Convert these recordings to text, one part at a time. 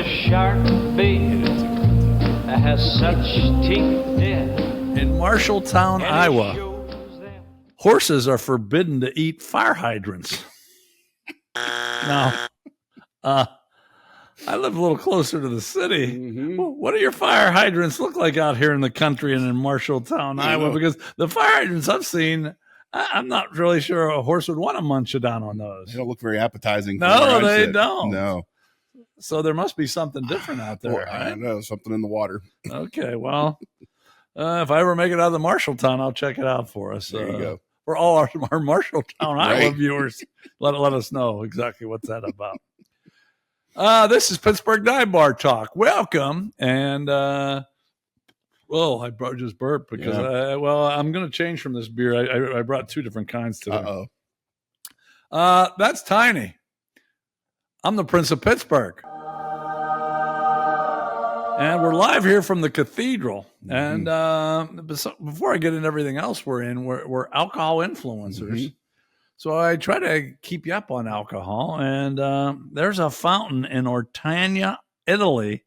the shark bait has such teeth, dear. In Marshalltown, Iowa, horses are forbidden to eat fire hydrants. Now, I live a little closer to the city. Mm-hmm. What do your fire hydrants look like out here in the country and in Marshalltown, Iowa? Because the fire hydrants I've seen, I'm not really sure a horse would want to munch it down on those. They don't look very appetizing. No, they don't. No. So there must be something different out there. Well, I don't know, something in the water. Okay, well, if I ever make it out of the Marshalltown, I'll check it out for us. There you go. For all our Marshalltown, Iowa Right. viewers, let us know exactly what's that about. This is Pittsburgh Dive Bar Talk. Welcome. And, I just burped because, I'm going to change from this beer. I brought two different kinds today. That's tiny. I'm the Prince of Pittsburgh. And we're live here from the cathedral. And before I get into everything else we're alcohol influencers. Mm-hmm. So I try to keep you up on alcohol. And there's a fountain in Ortona, Italy,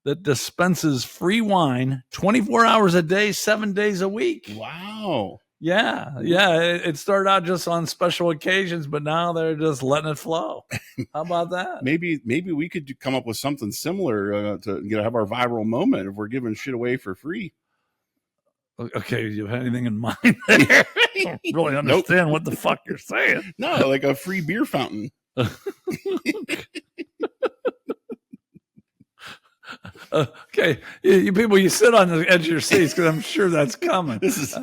that dispenses free wine 24 hours a day, 7 days a week. Wow. Yeah. It started out just on special occasions, but now they're just letting it flow. How about that? Maybe we could come up with something similar to have our viral moment if we're giving shit away for free. Okay, you have anything in mind there? I don't really understand what the fuck you're saying. No, like a free beer fountain. Okay, you people, you sit on the edge of your seats because I'm sure that's coming. This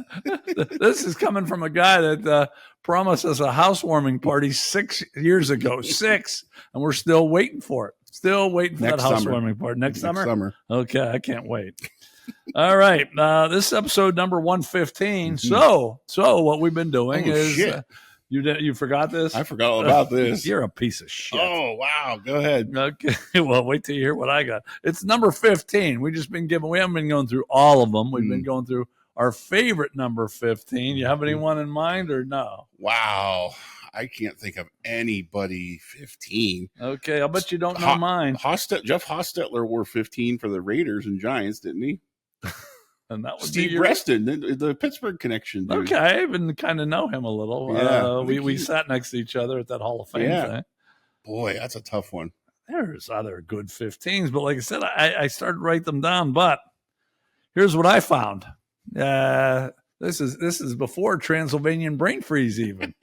is coming from a guy that promised us a housewarming party 6 years ago. 6, and we're still waiting for it. Still waiting for that housewarming party next summer. Okay, I can't wait. All right, this is episode number 115. So what we've been doing is. You forgot this? I forgot all about this. You're a piece of shit. Oh, wow. Go ahead. Okay. Well, wait till you hear what I got. It's number 15. We haven't been going through all of them. We've been going through our favorite number 15. You have anyone in mind or no? Wow. I can't think of anybody 15. Okay. I'll bet you don't know mine. Jeff Hostetler wore 15 for the Raiders and Giants, didn't he? And that would Steve Reston, the Pittsburgh connection. Dude. Okay, I even kind of know him a little. Yeah, we sat next to each other at that Hall of Fame thing. Boy, that's a tough one. There's other good 15s, but like I said, I started to write them down. But here's what I found. This is before Transylvanian brain freeze even.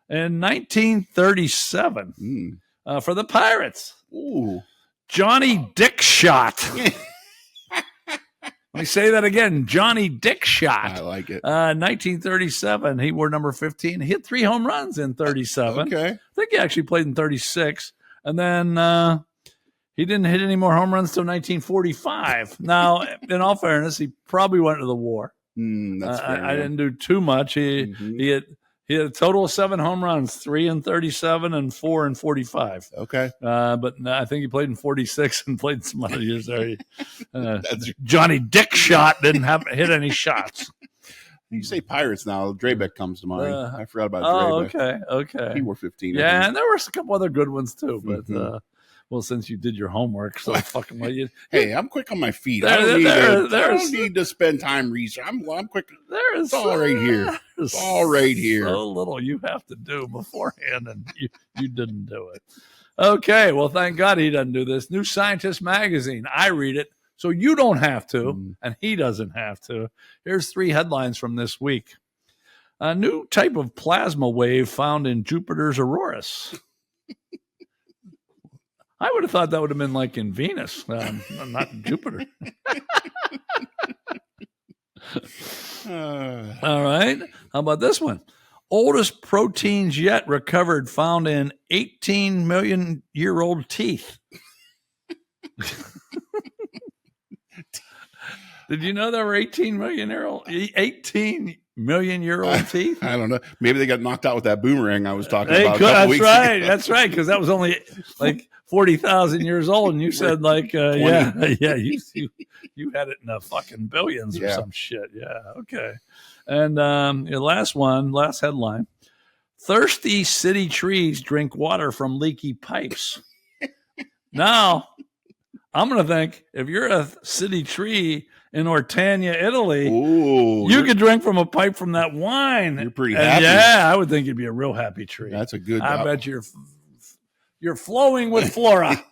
In 1937, for the Pirates, Johnny Dickshot. Let me say that again. Johnny Dickshot. I like it. 1937. He wore number 15. He hit 3 home runs in 37. Okay. I think he actually played in 36. And then he didn't hit any more home runs until 1945. Now, in all fairness, he probably went to the war. That's fair, I didn't do too much. He had a total of 7 home runs, 3 in 37 and 4 in 45. Okay. But I think he played in 46 and played some other years there. Johnny Dickshot didn't hit any shots. You say Pirates now, Drabek comes to mind. I forgot about Drabek. Okay. He wore 15. Yeah, and there were a couple other good ones too. But, well, since you did your homework, so fucking well, hey, I'm quick on my feet. I don't need to spend time research. I'm quick. It's all right here. It's all right here. So little you have to do beforehand, and you didn't do it. Okay, well, thank God he doesn't do this. New Scientist magazine. I read it, so you don't have to, and he doesn't have to. Here's 3 headlines from this week. A new type of plasma wave found in Jupiter's auroras. I would have thought that would have been like in Venus, not in Jupiter. All right. How about this one? Oldest proteins yet recovered found in 18 million-year-old teeth. Did you know there were 18 million-year-old teeth? I don't know. Maybe they got knocked out with that boomerang I was talking about. That's right, because that was only like 40,000 years old, and you said like, you had it in the fucking billions or some shit. Yeah, okay. And your last headline: thirsty city trees drink water from leaky pipes. Now, I'm going to think if you're a city tree in Ortona, Italy, Ooh, you could drink from a pipe from that wine. You're pretty happy. Yeah, I would think you'd be a real happy tree. That's a good. I bet you're flowing with Flora.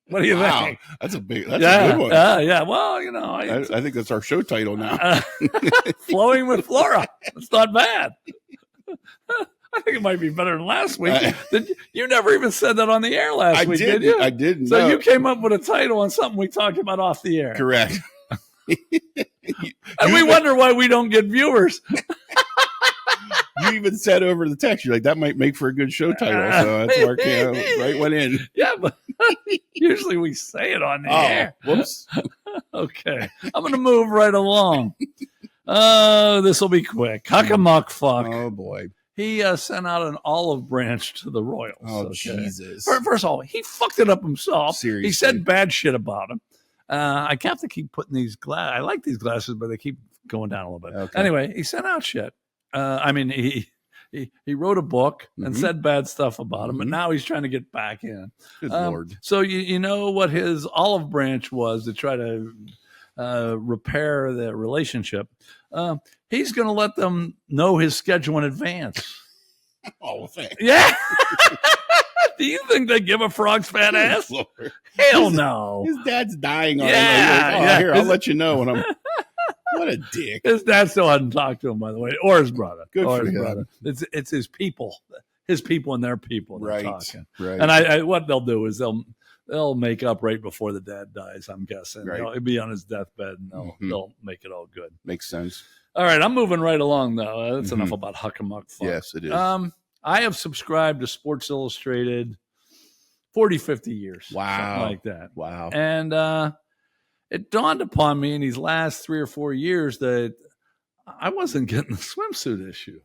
What do you think? That's a good one. Yeah. Well, you know, I think that's our show title now. Flowing with Flora. It's not bad. I think it might be better than last week. You never even said that on the air last week, did you? I didn't. So you came up with a title on something we talked about off the air. Correct. And we wonder why we don't get viewers. You even said over the text, you're like, that might make for a good show title. So that's where right went in. Yeah, but usually we say it on the air. Whoops. Okay. I'm going to move right along. This will be quick. Huckamuck fuck. Oh, boy. He sent out an olive branch to the Royals. Oh, Jesus. First of all, he fucked it up himself. Seriously. He said bad shit about him. I have to keep putting these glasses. I like these glasses, but they keep going down a little bit. Okay. Anyway, he sent out shit. He wrote a book and said bad stuff about him, but now he's trying to get back in. Good Lord. So you know what his olive branch was to try to repair the relationship. He's going to let them know his schedule in advance. Oh, thanks. Yeah. Do you think they give a frog's fat ass? Lord. Hell no. His dad's dying already. Yeah. Here, I'll let you know when I'm. What a dick. His dad still hadn't talked to him, by the way, or his brother. Good or for his him. brother. It's his people and their people. Right. Talking. Right. And I what they'll do is they'll make up right before the dad dies. I'm guessing. Right. He'll be on his deathbed, and they'll make it all good. Makes sense. All right, I'm moving right along though. That's enough about Huckamuck. Yes, it is. I have subscribed to Sports Illustrated 40, 50 years. Wow. Something like that. Wow. And it dawned upon me in these last 3 or 4 years that I wasn't getting the swimsuit issue.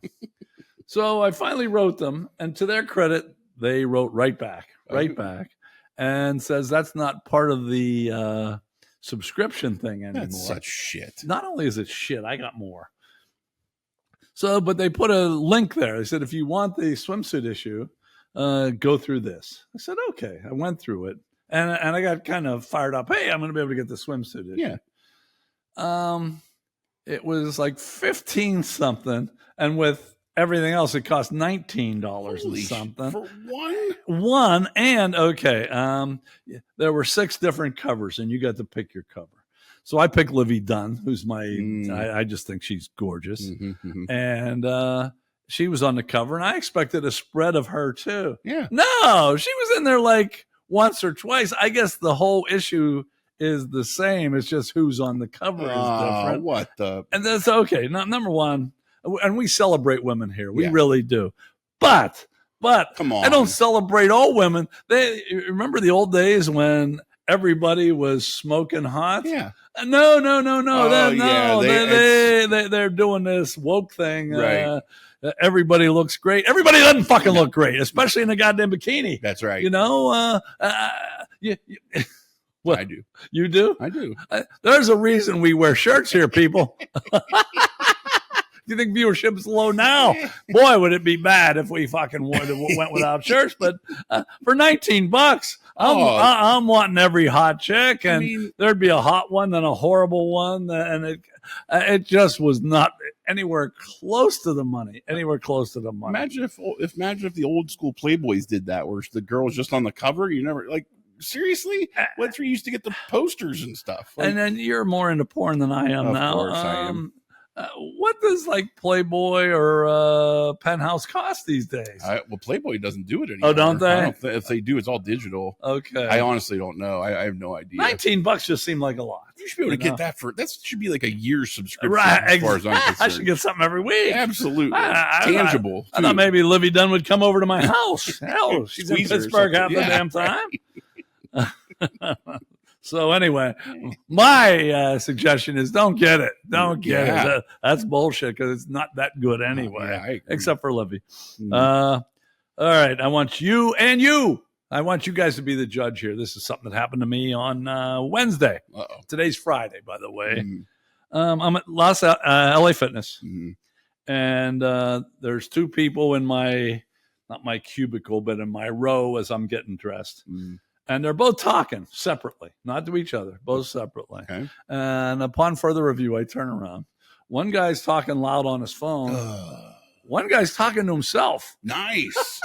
So I finally wrote them, and to their credit, they wrote right back, and says that's not part of the subscription thing anymore. That's such shit. Not only is it shit, I got more. So, but they put a link there. They said, if you want the swimsuit issue, go through this. I said, okay. I went through it, and I got kind of fired up. Hey, I'm going to be able to get the swimsuit issue. Yeah. It was like 15 something, and with everything else, it cost $19 and something for one. And okay, there were 6 different covers, and you got to pick your cover. So I picked Livvy Dunne, who's I just think she's gorgeous. And she was on the cover, and I expected a spread of her too. Yeah. No, she was in there like once or twice. I guess the whole issue is the same. It's just who's on the cover is different. What the? And that's okay. Number one, and we celebrate women here. We really do. But come on, I don't celebrate all women. They remember the old days when everybody was smoking hot. Yeah. No. Oh, They're doing this woke thing. Right. Everybody looks great. Everybody doesn't fucking look great, especially in a goddamn bikini. That's right. You know. What? I do. You do? I do. There's a reason we wear shirts here, people. You think viewership is low now? Boy, would it be bad if we fucking went without shirts. But for $19, I'm wanting every hot chick, and there'd be a hot one, then a horrible one, and it just was not anywhere close to the money. Imagine if the old school Playboys did that, where the girl's just on the cover. You never like. Seriously? That's where you used to get the posters and stuff. And then you're more into porn than I am now. Of course I am. What does like Playboy or Penthouse cost these days? Well, Playboy doesn't do it anymore. Oh, don't they? If they do, it's all digital. Okay. I honestly don't know. I have no idea. $19 just seemed like a lot. You should be able to get that that should be like a year's subscription. Right. As far as I'm concerned. I should get something every week. Absolutely. Tangible. I thought maybe Livvy Dunne would come over to my house. Hell, she's in Pittsburgh half the damn time. So anyway, my suggestion is don't get it. Don't get it. That's bullshit because it's not that good anyway, except for Livvy. All right. I want you guys to be the judge here. This is something that happened to me on Wednesday. Today's Friday, by the way. I'm at LA Fitness, and there's 2 people in not my cubicle, but in my row as I'm getting dressed. And they're both talking separately, not to each other, both separately. Okay. And upon further review, I turn around. One guy's talking loud on his phone. One guy's talking to himself. Nice.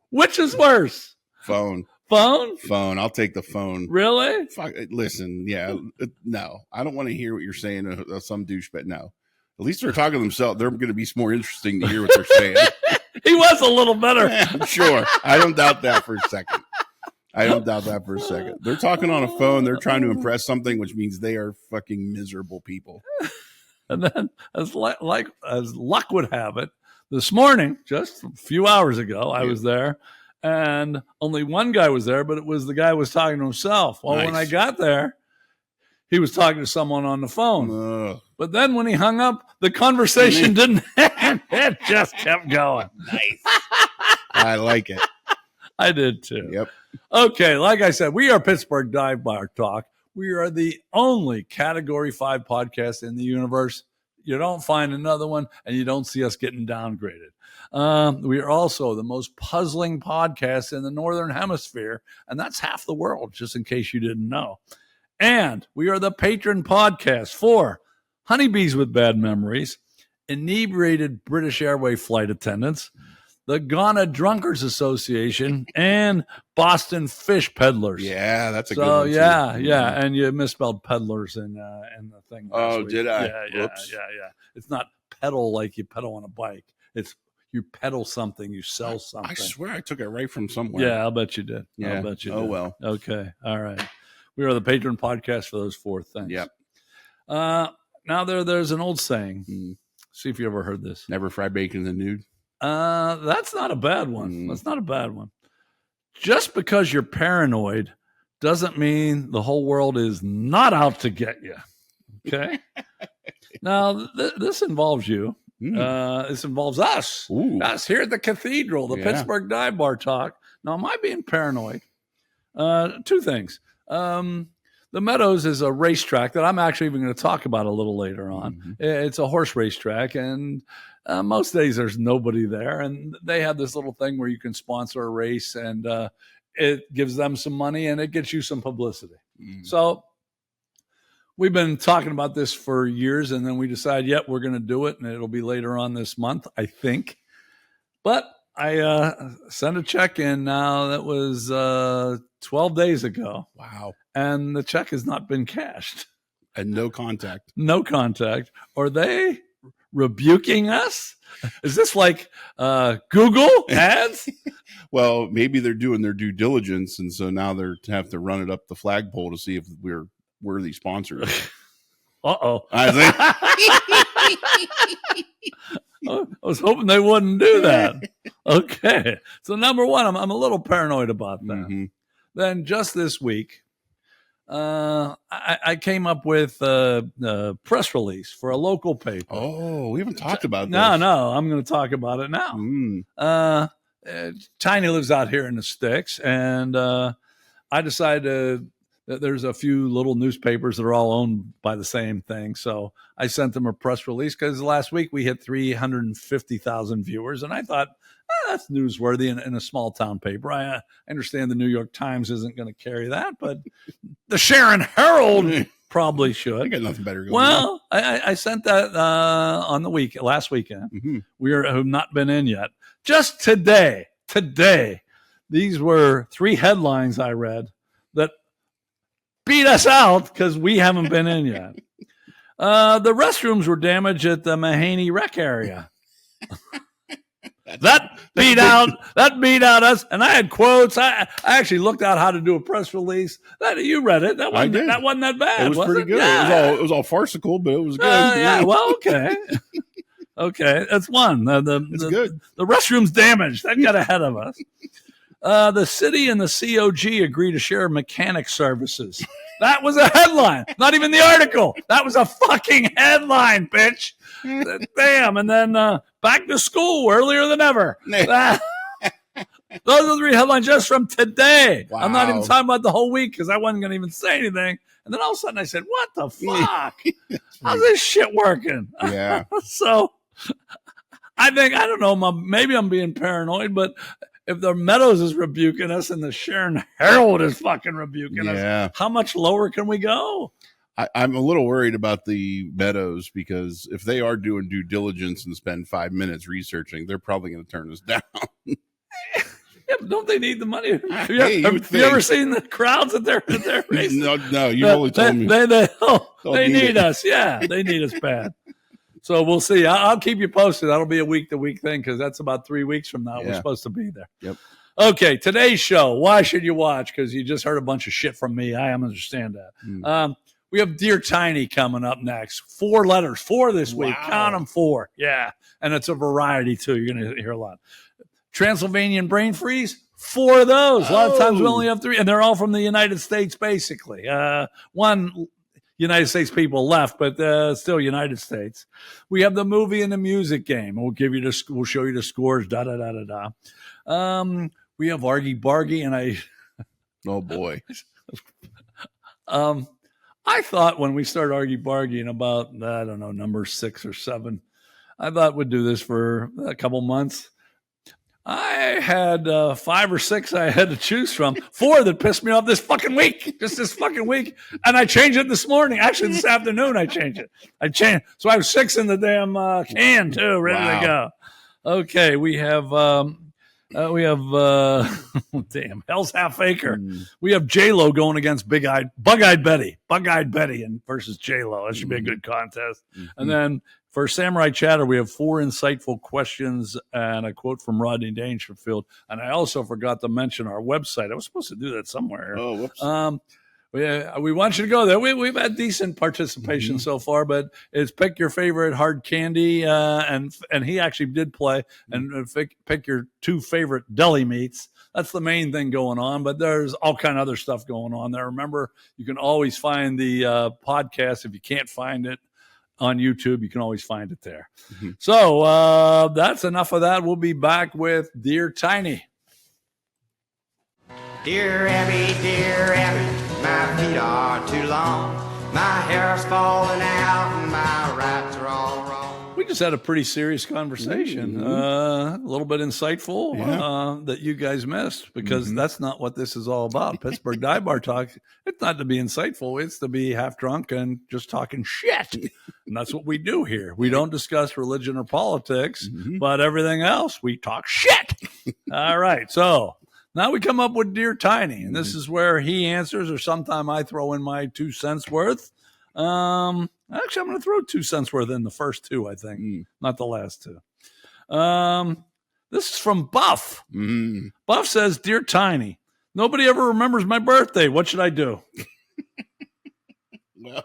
Which is worse? Phone. Phone? Phone. I'll take the phone. Really? Fuck, listen, yeah. No. I don't want to hear what you're saying. Some douchebag. No. At least they're talking to themselves. They're going to be more interesting to hear what they're saying. He was a little better. Sure. I don't doubt that for a second. They're talking on a phone. They're trying to impress something, which means they are fucking miserable people. And then, as luck would have it, this morning, just a few hours ago, I was there, and only one guy was there, but it was the guy who was talking to himself. Well, when I got there, he was talking to someone on the phone. But then when he hung up, the conversation didn't end. It just kept going. Nice. I like it. I did too. Yep. Okay, like I said, we are Pittsburgh Dive Bar Talk. We are the only Category 5 podcast in the universe. You don't find another one, and you don't see us getting downgraded. We are also the most puzzling podcast in the Northern Hemisphere, and that's half the world, just in case you didn't know. And we are the patron podcast for Honeybees with Bad Memories, Inebriated British Airway Flight Attendants, the Ghana Drunkards Association, and Boston Fish Peddlers. Yeah, that's a good one. So, yeah. And you misspelled peddlers in the thing. Oh, week. did I? Yeah. It's not pedal like you pedal on a bike. It's you peddle something, you sell something. I swear I took it right from somewhere. Yeah, I'll bet you did. Yeah. I'll bet you did. Oh, well. Okay. All right. We are the patron podcast for those four things. Yep. Now there's an old saying. See if you ever heard this. Never fry bacon in the nude. That's not a bad one. That's not a bad one. Just because you're paranoid doesn't mean the whole world is not out to get you. Okay. Now this involves you. This involves us. Us here at the Cathedral, the Pittsburgh Dive Bar Talk. Now, am I being paranoid? Two things. The Meadows is a racetrack that I'm actually even going to talk about a little later on. It's a horse racetrack, and most days there's nobody there. And they have this little thing where you can sponsor a race, and it gives them some money, and it gets you some publicity. So we've been talking about this for years, and then we decided, we're going to do it, and it'll be later on this month, I think. But I sent a check in now. That was 12 days ago. Wow. And the check has not been cashed. And no contact. No contact. Are they rebuking us? Is this like Google ads? Well, maybe they're doing their due diligence, and so now they have to run it up the flagpole to see if we're worthy sponsors. Uh-oh. I was hoping they wouldn't do that. Okay. So number one, I'm a little paranoid about that. Then just this week, I came up with a press release for a local paper. Oh, we haven't talked about this. No, I'm going to talk about it now. Tiny lives out here in the sticks, and I decided that there's a few little newspapers that are all owned by the same thing. So I sent them a press release because last week we hit 350,000 viewers, and I thought, that's newsworthy in a small town paper. I understand the New York Times isn't going to carry that, but the Sharon Herald probably should. I got nothing better going on. Well, I sent that on the last weekend. We have not been in yet. Just today, these were 3 headlines I read that beat us out because we haven't been in yet. The restrooms were damaged at the Mahaney Rec area. That beat out us, and I had quotes. I actually looked out how to do a press release. You read it. That wasn't that bad. It was pretty good. Yeah. It was all farcical, but it was good. Well, okay. Okay, that's one. It's good. The restroom's damaged. That got ahead of us. The city and the COG agree to share mechanic services. That was a headline, not even the article. That was a fucking headline, bitch. Damn. And then back to school earlier than ever. Those are 3 headlines just from today. Wow. I'm not even talking about the whole week because I wasn't going to even say anything. And then all of a sudden I said, what the fuck? How's this shit working? Yeah. So I don't know, maybe I'm being paranoid, but if the Meadows is rebuking us and the Sharon Herald is fucking rebuking us, how much lower can we go? I'm a little worried about the Meadows because if they are doing due diligence and spend 5 minutes researching, they're probably going to turn us down. Yeah, but don't they need the money? Have you ever seen the crowds at their races? No, you only told me. They need us. Yeah, they need us bad. So we'll see. I'll keep you posted. That'll be a week-to-week thing because that's about 3 weeks from now. Yeah. We're supposed to be there. Yep. Okay, today's show. Why should you watch? Because you just heard a bunch of shit from me. I understand that. We have Dear Tiny coming up next. 4 letters. 4 this week. Count them 4. Yeah. And it's a variety, too. You're going to hear a lot. Transylvanian brain freeze. 4 of those. A lot of times we only have 3. And they're all from the United States, basically. One United States people left, but still United States. We have the movie and the music game. We'll show you the scores. We have Argy, Bargy, and I. Oh boy. I thought when we started Argy Bargy in about, I don't know, number 6 or 7, I thought we'd do this for a couple months. I had 5 or 6 I had to choose from. 4 that pissed me off this fucking week, just this fucking week. And I changed it this morning. Actually, this afternoon I changed it. So I have 6 in the damn can too, ready to go. Okay, we have damn, Hell's Half Acre. We have J-Lo going against Bug-Eyed Betty and versus J-Lo. That should be a good contest. And then for Samurai Chatter, we have 4 insightful questions and a quote from Rodney Dangerfield. And I also forgot to mention our website. I was supposed to do that somewhere. Oh, whoops. We want you to go there. We've had decent participation so far, but it's pick your favorite hard candy, and he actually did play, and pick your 2 favorite deli meats. That's the main thing going on, but there's all kind of other stuff going on there. Remember, you can always find the podcast. If you can't find it on YouTube, you can always find it there. So that's enough of that. We'll be back with Dear Tiny. Dear Abby, my feet are too long. My hair's falling out and my rights are all wrong. We just had a pretty serious conversation, a little bit insightful that you guys missed because that's not what this is all about. Pittsburgh Dive Bar Talk, it's not to be insightful. It's to be half drunk and just talking shit. And that's what we do here. We don't discuss religion or politics, but everything else, we talk shit. All right, so now we come up with Dear Tiny, and this is where he answers, or sometime I throw in my 2 cents worth. Actually, I'm going to throw 2 cents worth in the first 2, I think, not the last 2. This is from Buff. Buff says, Dear Tiny, nobody ever remembers my birthday. What should I do? Well,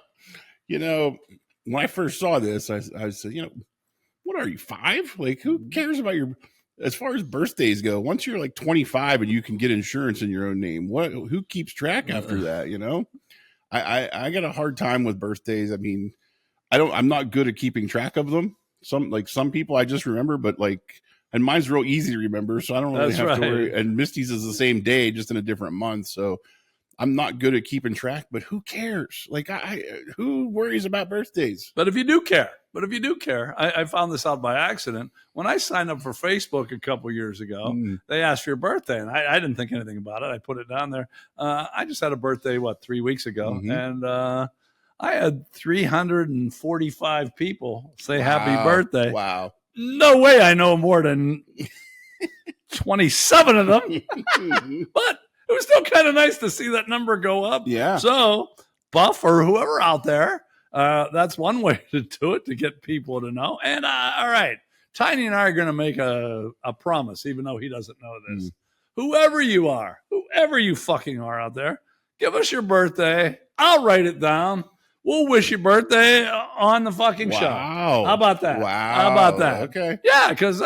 when I first saw this, I said, what are you, 5? Like, who cares about your... As far as birthdays go, once you're like 25 and you can get insurance in your own name, who keeps track after that? I got a hard time with birthdays. I mean, I'm not good at keeping track of them. Some people I just remember, but and mine's real easy to remember, so I don't really have to worry. And Misty's is the same day, just in a different month. So I'm not good at keeping track, but who cares? Who worries about birthdays? But if you do care, I found this out by accident. When I signed up for Facebook a couple years ago, they asked for your birthday, and I didn't think anything about it. I put it down there. I just had a birthday, 3 weeks ago, and I had 345 people say happy birthday. Wow. No way I know more than 27 of them. But it was still kind of nice to see that number go up. Yeah. So, Buff or whoever out there, that's one way to do it, to get people to know. And all right, Tiny and I are going to make a promise, even though he doesn't know this. Whoever you fucking are out there, give us your birthday. I'll write it down. We'll wish you birthday on the fucking show. How about that? Wow. How about that? Okay. Yeah, because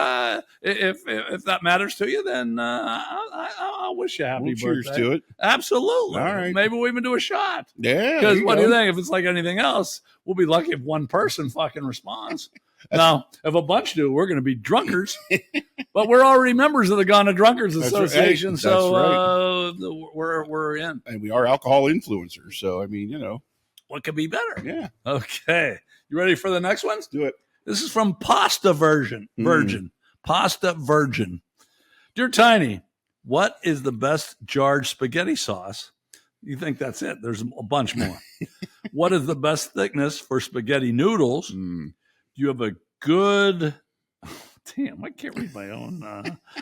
if that matters to you, then I'll wish you happy birthday. Cheers to it. Absolutely. All right. Maybe we'll even do a shot. Yeah. Because what do you think? If it's like anything else, we'll be lucky if one person fucking responds. Now, if a bunch do, we're going to be drunkards. But we're already members of the Ghana Drunkards Association, right. So we're in. And we are alcohol influencers, so I mean, What could be better? Yeah. Okay. You ready for the next one? Let's do it. This is from Pasta Virgin. Pasta Virgin. Dear Tiny, what is the best jarred spaghetti sauce? You think that's it? There's a bunch more. What is the best thickness for spaghetti noodles? Do you have a good... Damn, I can't read my own.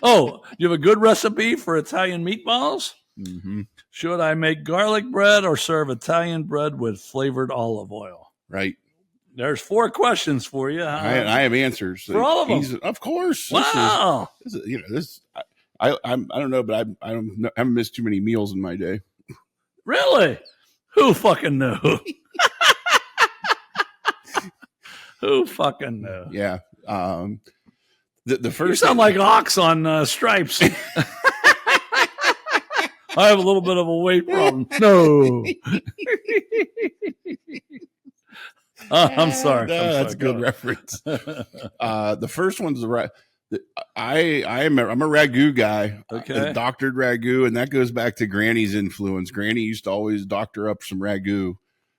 Do you have a good recipe for Italian meatballs? Mm-hmm. Should I make garlic bread or serve Italian bread with flavored olive oil? Right. There's 4 questions for you. I have answers for all of them. Of course. Wow. I don't know, but I haven't missed too many meals in my day. Really? Who fucking knew? Who fucking knew? Yeah. The first. You sound like Ox on Stripes. I have a little bit of a weight problem. No. I'm sorry. That's a good reference. The first one's the right. I'm a ragu guy. Okay. A doctored ragu, and that goes back to Granny's influence. Granny used to always doctor up some ragu,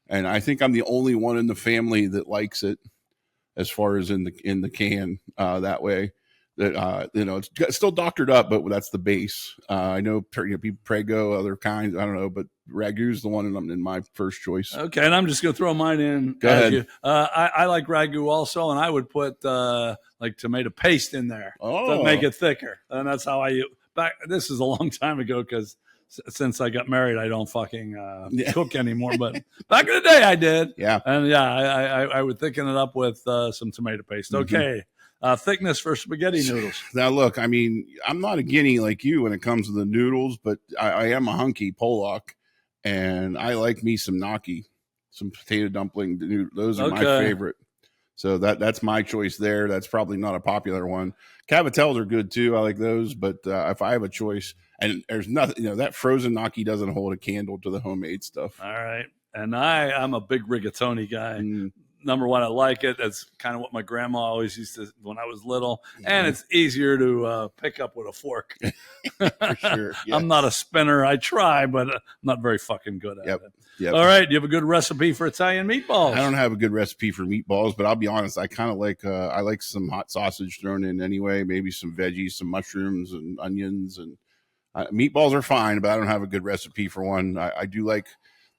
and I think I'm the only one in the family that likes it, as far as in the can that way. That it's still doctored up, but that's the base. I know people Prego, other kinds. I don't know, but ragu's the one in my first choice. Okay, and I'm just gonna throw mine in. Go ahead. I like ragu also, and I would put like tomato paste in there to make it thicker, and that's how I back. This is a long time ago because since I got married, I don't fucking cook anymore. But back in the day, I did. Yeah, and I would thicken it up with some tomato paste. Okay. Thickness for spaghetti noodles. Now, look, I mean, I'm not a guinea like you when it comes to the noodles, but I am a hunky Polak, and I like me some gnocchi, some potato dumpling. Those are my favorite. So that's my choice there. That's probably not a popular one. Cavatelles are good too. I like those, but if I have a choice, and there's nothing, that frozen gnocchi doesn't hold a candle to the homemade stuff. All right. And I'm a big rigatoni guy. Number one, I like it. That's kind of what my grandma always used to when I was little. And it's easier to pick up with a fork. For sure. Yeah. I'm not a spinner. I try, but I'm not very fucking good at it. Yep. All right. Do you have a good recipe for Italian meatballs? I don't have a good recipe for meatballs, but I'll be honest. I kind of like I like some hot sausage thrown in anyway. Maybe some veggies, some mushrooms and onions. And meatballs are fine, but I don't have a good recipe for one. I do like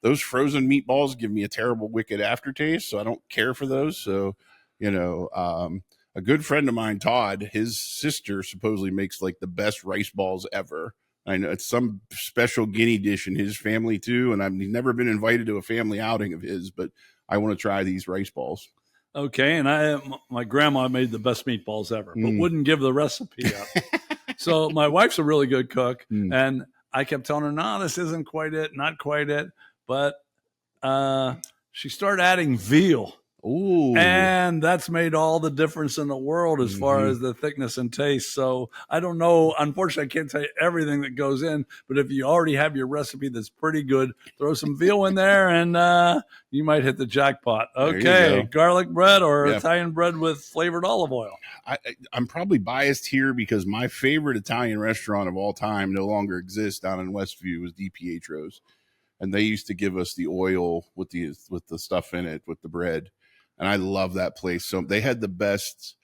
those frozen meatballs give me a terrible, wicked aftertaste, so I don't care for those. So, a good friend of mine, Todd, his sister supposedly makes like the best rice balls ever. I know it's some special guinea dish in his family too, and I've never been invited to a family outing of his, but I want to try these rice balls. Okay, and my grandma made the best meatballs ever, but wouldn't give the recipe up. So my wife's a really good cook, and I kept telling her, no, this isn't quite it, not quite it. But she started adding veal. Ooh. And that's made all the difference in the world as far as the thickness and taste. So I don't know. Unfortunately, I can't tell you everything that goes in. But if you already have your recipe that's pretty good, throw some veal in there and you might hit the jackpot. Okay. Garlic bread or Italian bread with flavored olive oil? I'm probably biased here because my favorite Italian restaurant of all time no longer exists down in Westview was DiPietro's. And they used to give us the oil with the stuff in it, with the bread. And I love that place. So they had the best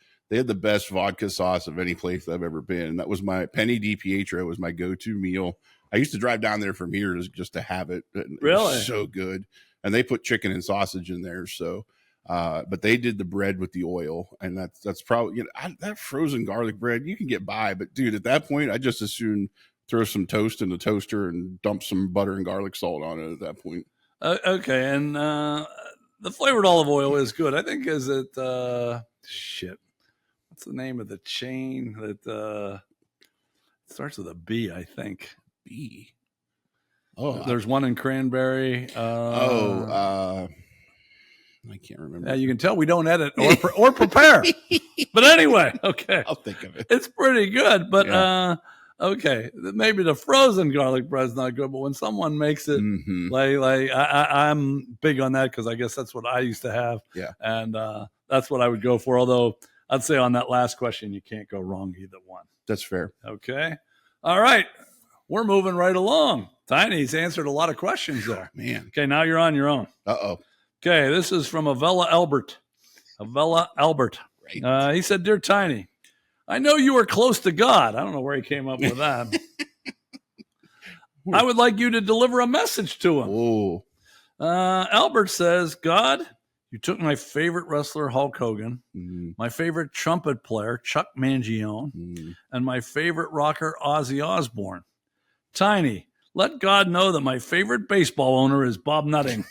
vodka sauce of any place I've ever been. And that was my Penny DiPietro was my go-to meal. I used to drive down there from here just to have it. It was so good. And they put chicken and sausage in there. So, but they did the bread with the oil. And that's probably, that frozen garlic bread, you can get by. But dude, at that point, I just assumed throw some toast in the toaster and dump some butter and garlic salt on it at that point. Okay. And the flavored olive oil is good. I think what's the name of the chain that starts with a B, I think. B. There's one in Cranberry. I can't remember. Yeah, you can tell we don't edit or prepare. But anyway, okay. I'll think of it. It's pretty good, but okay, maybe the frozen garlic bread's not good, but when someone makes it, I'm big on that because I guess that's what I used to have. Yeah, and that's what I would go for. Although I'd say on that last question, you can't go wrong either one. That's fair. Okay, all right, we're moving right along. Tiny's answered a lot of questions there. Man. Okay, now you're on your own. Uh-oh. Okay, this is from Avella Albert. Right. He said, "Dear Tiny, I know you are close to God. I don't know where he came up with that. I would like you to deliver a message to him. Oh, Albert says, God, you took my favorite wrestler, Hulk Hogan, my favorite trumpet player, Chuck Mangione, and my favorite rocker, Ozzy Osbourne. Tiny, let God know that my favorite baseball owner is Bob Nutting.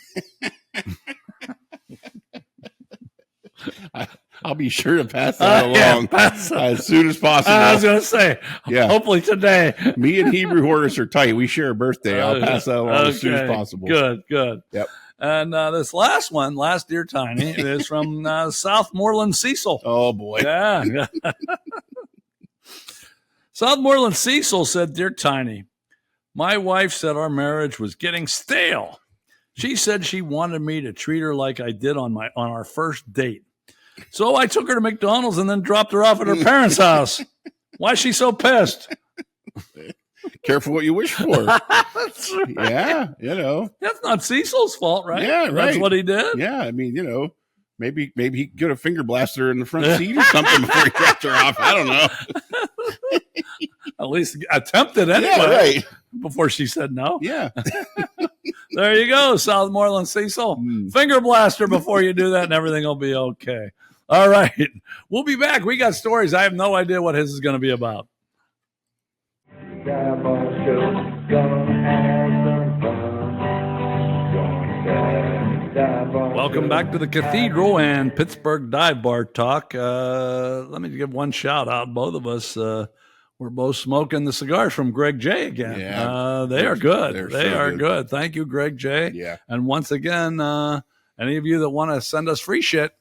I'll be sure to pass that along as soon as possible. I was going to say, hopefully today. Me and Hebrew Horace are tight. We share a birthday. I'll pass that along as soon as possible. Good. Yep. And this last one, last Dear Tiny, is from Southmoreland Cecil. Oh, boy. Yeah. Southmoreland Cecil said, Dear Tiny, my wife said our marriage was getting stale. She said she wanted me to treat her like I did on our first date. So I took her to McDonald's and then dropped her off at her parents' house. Why is she so pissed? Careful what you wish for. That's right. Yeah, That's not Cecil's fault, right? Yeah, right. That's what he did? Yeah, I mean, maybe he could have finger blasted her in the front seat or something before he dropped her off. I don't know. At least attempted anyway. Yeah, right. Before she said no. Yeah. There you go, Southmoreland Cecil. Finger blaster before you do that and everything will be okay. All right. We'll be back. We got stories. I have no idea what his is going to be about. Welcome back to the Cathedral and Pittsburgh Dive Bar Talk. Let me give one shout out. Both of us, we're both smoking the cigars from Greg J again. Yeah, they are good. They so are good. good. Thank you, Greg J. Yeah. And once again, any of you that want to send us free shit,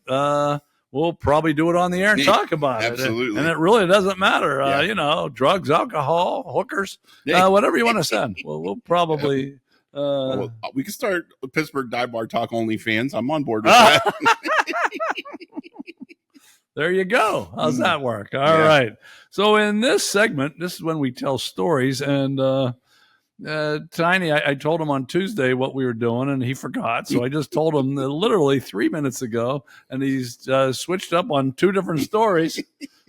we'll probably do it on the air and talk about it. Absolutely. And it really doesn't matter. Yeah. Drugs, alcohol, hookers, whatever you want to send. We'll probably. Well, we can start the Pittsburgh Dive Bar Talk OnlyFans. I'm on board with that. There you go. How's that work? All right. So in this segment, this is when we tell stories. And Tiny, I told him on Tuesday what we were doing, and he forgot. So I just told him literally 3 minutes ago, and he's switched up on two different stories.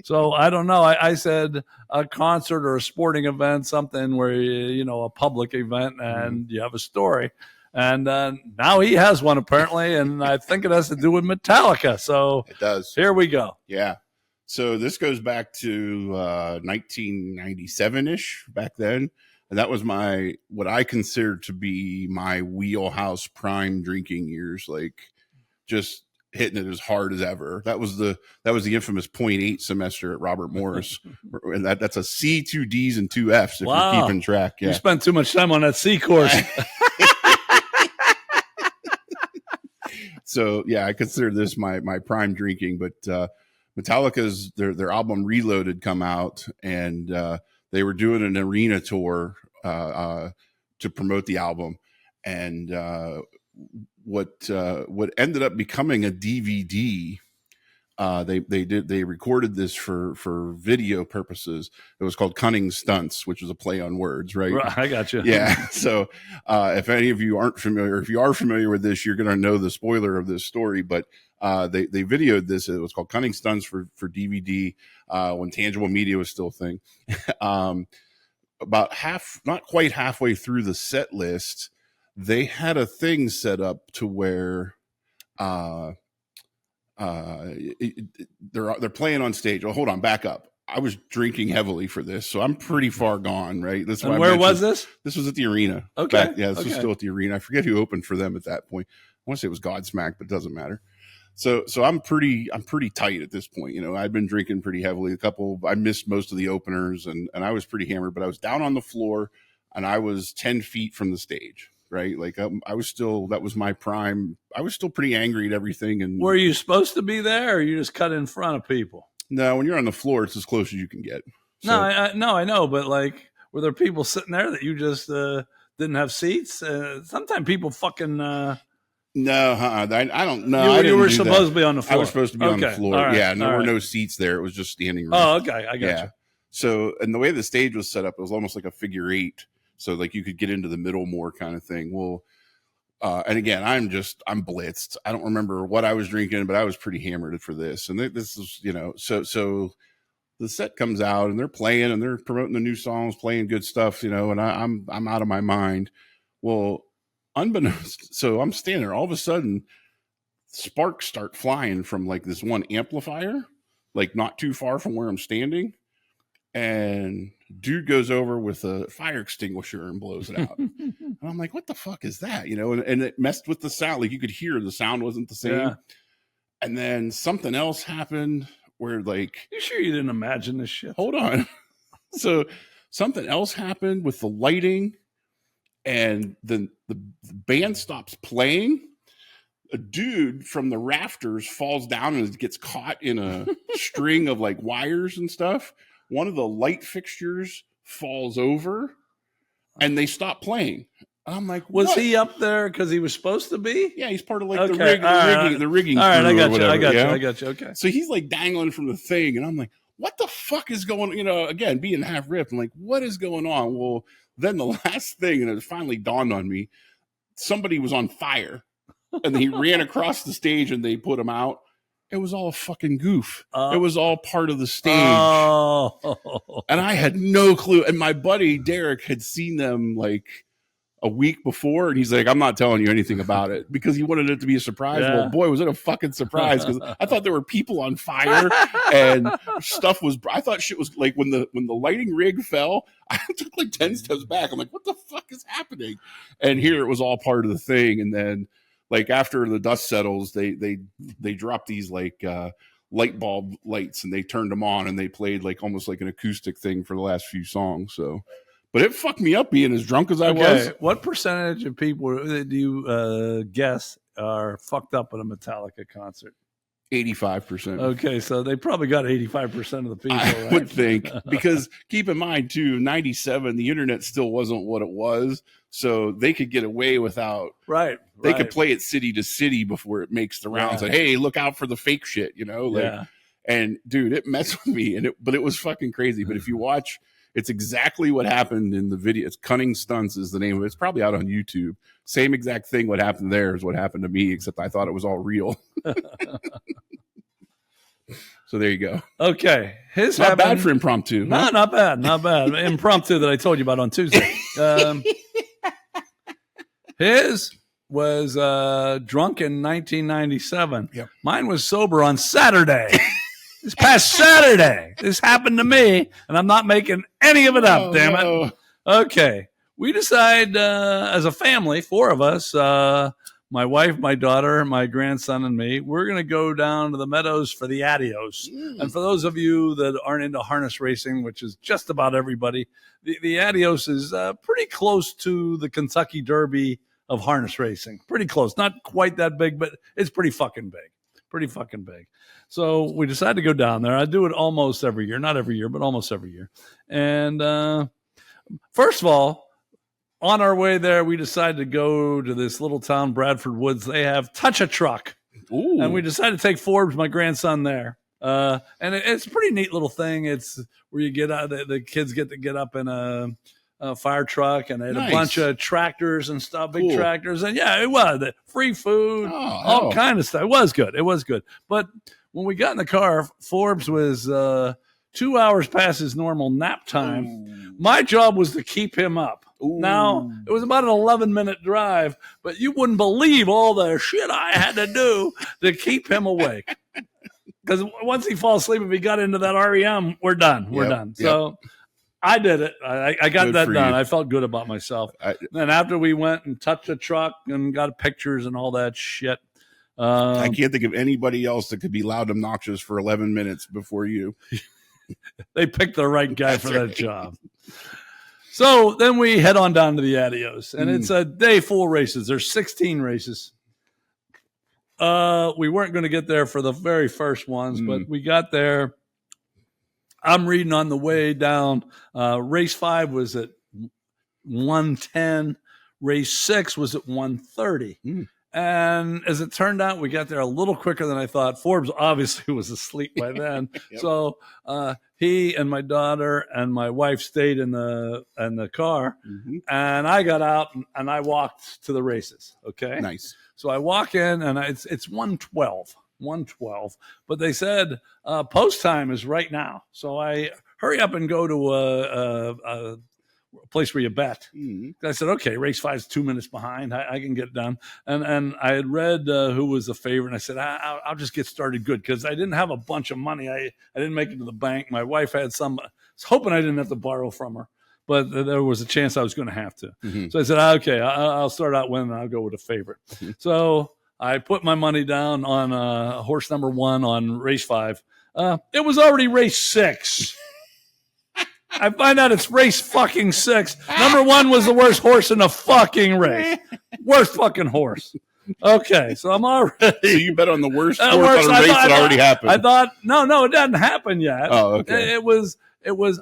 So I don't know. I said a concert or a sporting event, something where, a public event, and you have a story. And now he has one, apparently, and I think it has to do with Metallica. So It does. here we go. Yeah. So this goes back to 1997-ish, back then. And that was what I considered to be my wheelhouse prime drinking years, like just hitting it as hard as ever. That was the infamous 0.8 semester at Robert Morris. And that's a C, 2 Ds, and 2 Fs if you're keeping track. Yeah. You spent too much time on that C course. So yeah, I consider this my prime drinking, but Metallica's their album Reloaded come out, and they were doing an arena tour to promote the album, and what ended up becoming a DVD. They recorded this for video purposes. It was called Cunning Stunts, which is a play on words, right? I got you. Yeah. So if any of you aren't familiar, if you are familiar with this, you're going to know the spoiler of this story. But they videoed this. It was called Cunning Stunts for DVD when tangible media was still a thing. About not quite halfway through the set list, they had a thing set up to where they're playing on stage. Oh, hold on, back up. I was drinking heavily for this, so I'm pretty far gone, right? That's and where was this? This was at the arena. Okay. This was still at the arena. I forget who opened for them at that point. I want to say it was Godsmack, but it doesn't matter. So I'm pretty tight at this point. I'd been drinking pretty heavily. I missed most of the openers, and I was pretty hammered, but I was down on the floor and I was 10 feet from the stage. Right. Like that was my prime. I was still pretty angry at everything. And were you supposed to be there, or you just cut in front of people? No, when you're on the floor, it's as close as you can get. So, No, I know. But like, were there people sitting there that you just didn't have seats? Sometimes people fucking. No, I don't know. You were supposed to be on the floor. I was supposed to be on the floor. Right. Yeah, there were no seats there. It was just standing room. Oh, okay. I got you. So, and the way the stage was set up, it was almost like a figure eight. So like you could get into the middle more kind of thing. Well, and again, I'm blitzed. I don't remember what I was drinking, but I was pretty hammered for this. And this is, so the set comes out and they're playing and they're promoting the new songs, playing good stuff, and I'm out of my mind. Well, unbeknownst, so I'm standing there, all of a sudden sparks start flying from like this one amplifier, like not too far from where I'm standing. And dude goes over with a fire extinguisher and blows it out. And I'm like, what the fuck is that? And it messed with the sound. Like you could hear the sound wasn't the same. Yeah. And then something else happened where like, You sure you didn't imagine this shit? hold on. So something else happened with the lighting and the band stops playing. A dude from the rafters falls down and gets caught in a string of like wires and stuff. One of the light fixtures falls over and they stop playing. I'm like, was what? he up there because he was supposed to be? Yeah, he's part of like Okay, the rigging. All right, crew I got or you. whatever, I got you. Okay. So he's like dangling from the thing, and I'm like, what the fuck is going on? Again, being half ripped, I'm like, what is going on? Well, then the last thing, and it finally dawned on me, somebody was on fire, and he ran across the stage, and they put him out. It was all a fucking goof. It was all part of the stage. Oh. And I had no clue. And my buddy Derek had seen them like a week before, and he's like, I'm not telling you anything about it because he wanted it to be a surprise. Yeah. Well, boy, was it a fucking surprise because I thought there were people on fire and stuff was. I thought shit was like when the lighting rig fell, I took like 10 steps back. I'm like, what the fuck is happening? And here it was all part of the thing. And then like after the dust settles, they dropped these like light bulb lights and they turned them on and they played like almost like an acoustic thing for the last few songs. So. But it fucked me up being as drunk as I was. What percentage of people do you guess are fucked up at a Metallica concert? 85%. Okay, so they probably got 85% of the people. I right? would think, because keep in mind too, 97, the internet still wasn't what it was. So they could get away without, Right. They could play it city to city before it makes the rounds. Yeah. Like, hey, look out for the fake shit, like, Yeah. and dude, it messed with me but it was fucking crazy. But if you watch, it's exactly what happened in the video. It's Cunning Stunts is the name of it. It's probably out on YouTube. Same exact thing. What happened there is what happened to me, except I thought it was all real. So there you go. Okay. Not bad for impromptu. No, huh? not bad. Not bad. Impromptu that I told you about on Tuesday. His was drunk in 1997. Yep. Mine was sober on Saturday. This past Saturday. This happened to me, and I'm not making any of it up, damn it. No. Okay. We decide as a family, 4 of us, my wife, my daughter, my grandson, and me, we're going to go down to the Meadows for the Adios. And for those of you that aren't into harness racing, which is just about everybody, the Adios is pretty close to the Kentucky Derby of harness racing. Pretty close. Not quite that big, but it's pretty fucking big. Pretty fucking big. So we decided to go down there. I do it almost every year. Not every year, but almost every year. And first of all, on our way there, we decided to go to this little town, Bradford Woods. They have Touch a Truck. Ooh. And we decided to take Forbes, my grandson, there. And it's a pretty neat little thing. It's where you get out, the kids get to get up in a fire truck, and they had Nice. a bunch of tractors and stuff, big Cool. tractors. And yeah, it was free food, all kind of stuff. It was good. It was good. But when we got in the car, Forbes was 2 hours past his normal nap time. Ooh. My job was to keep him up. Ooh. Now, it was about an 11-minute drive, but you wouldn't believe all the shit I had to do to keep him awake. Because once he falls asleep, if he got into that REM, we're done. We're Yep, done. yep. So I did it. I got Good that for done. you. I felt good about myself. Then after we went and touched the truck and got pictures and all that shit. I can't think of anybody else that could be loud obnoxious for 11 minutes before you. They picked the right guy That's for that right. job. So then we head on down to the Adios, and it's a day full of races. There's 16 races. We weren't going to get there for the very first ones, but we got there. I'm reading on the way down. Race 5 was at 110. Race 6 was at 130. And as it turned out, we got there a little quicker than I thought. Forbes obviously was asleep by then. Yep. So he and my daughter and my wife stayed in the car. And I got out and I walked to the races. Okay. Nice. So I walk in and it's 112. 1:12. But they said post time is right now. So I hurry up and go to a place where you bet. I said, okay, race 5 is 2 minutes behind. I can get it done. And I had read who was the favorite. And I said, I'll just get started good because I didn't have a bunch of money. I didn't make it to the bank. My wife had some. I was hoping I didn't have to borrow from her. But there was a chance I was going to have to. So I said, okay, I'll start out winning. I'll go with a favorite. So I put my money down on horse number 1 on race 5. It was already race 6. I find out it's race fucking 6. Number 1 was the worst horse in the fucking race. Worst fucking horse. Okay, so I'm already. So you bet on the worst horse on a race that already happened. I thought, no, it hadn't happened yet. Oh, okay. It was.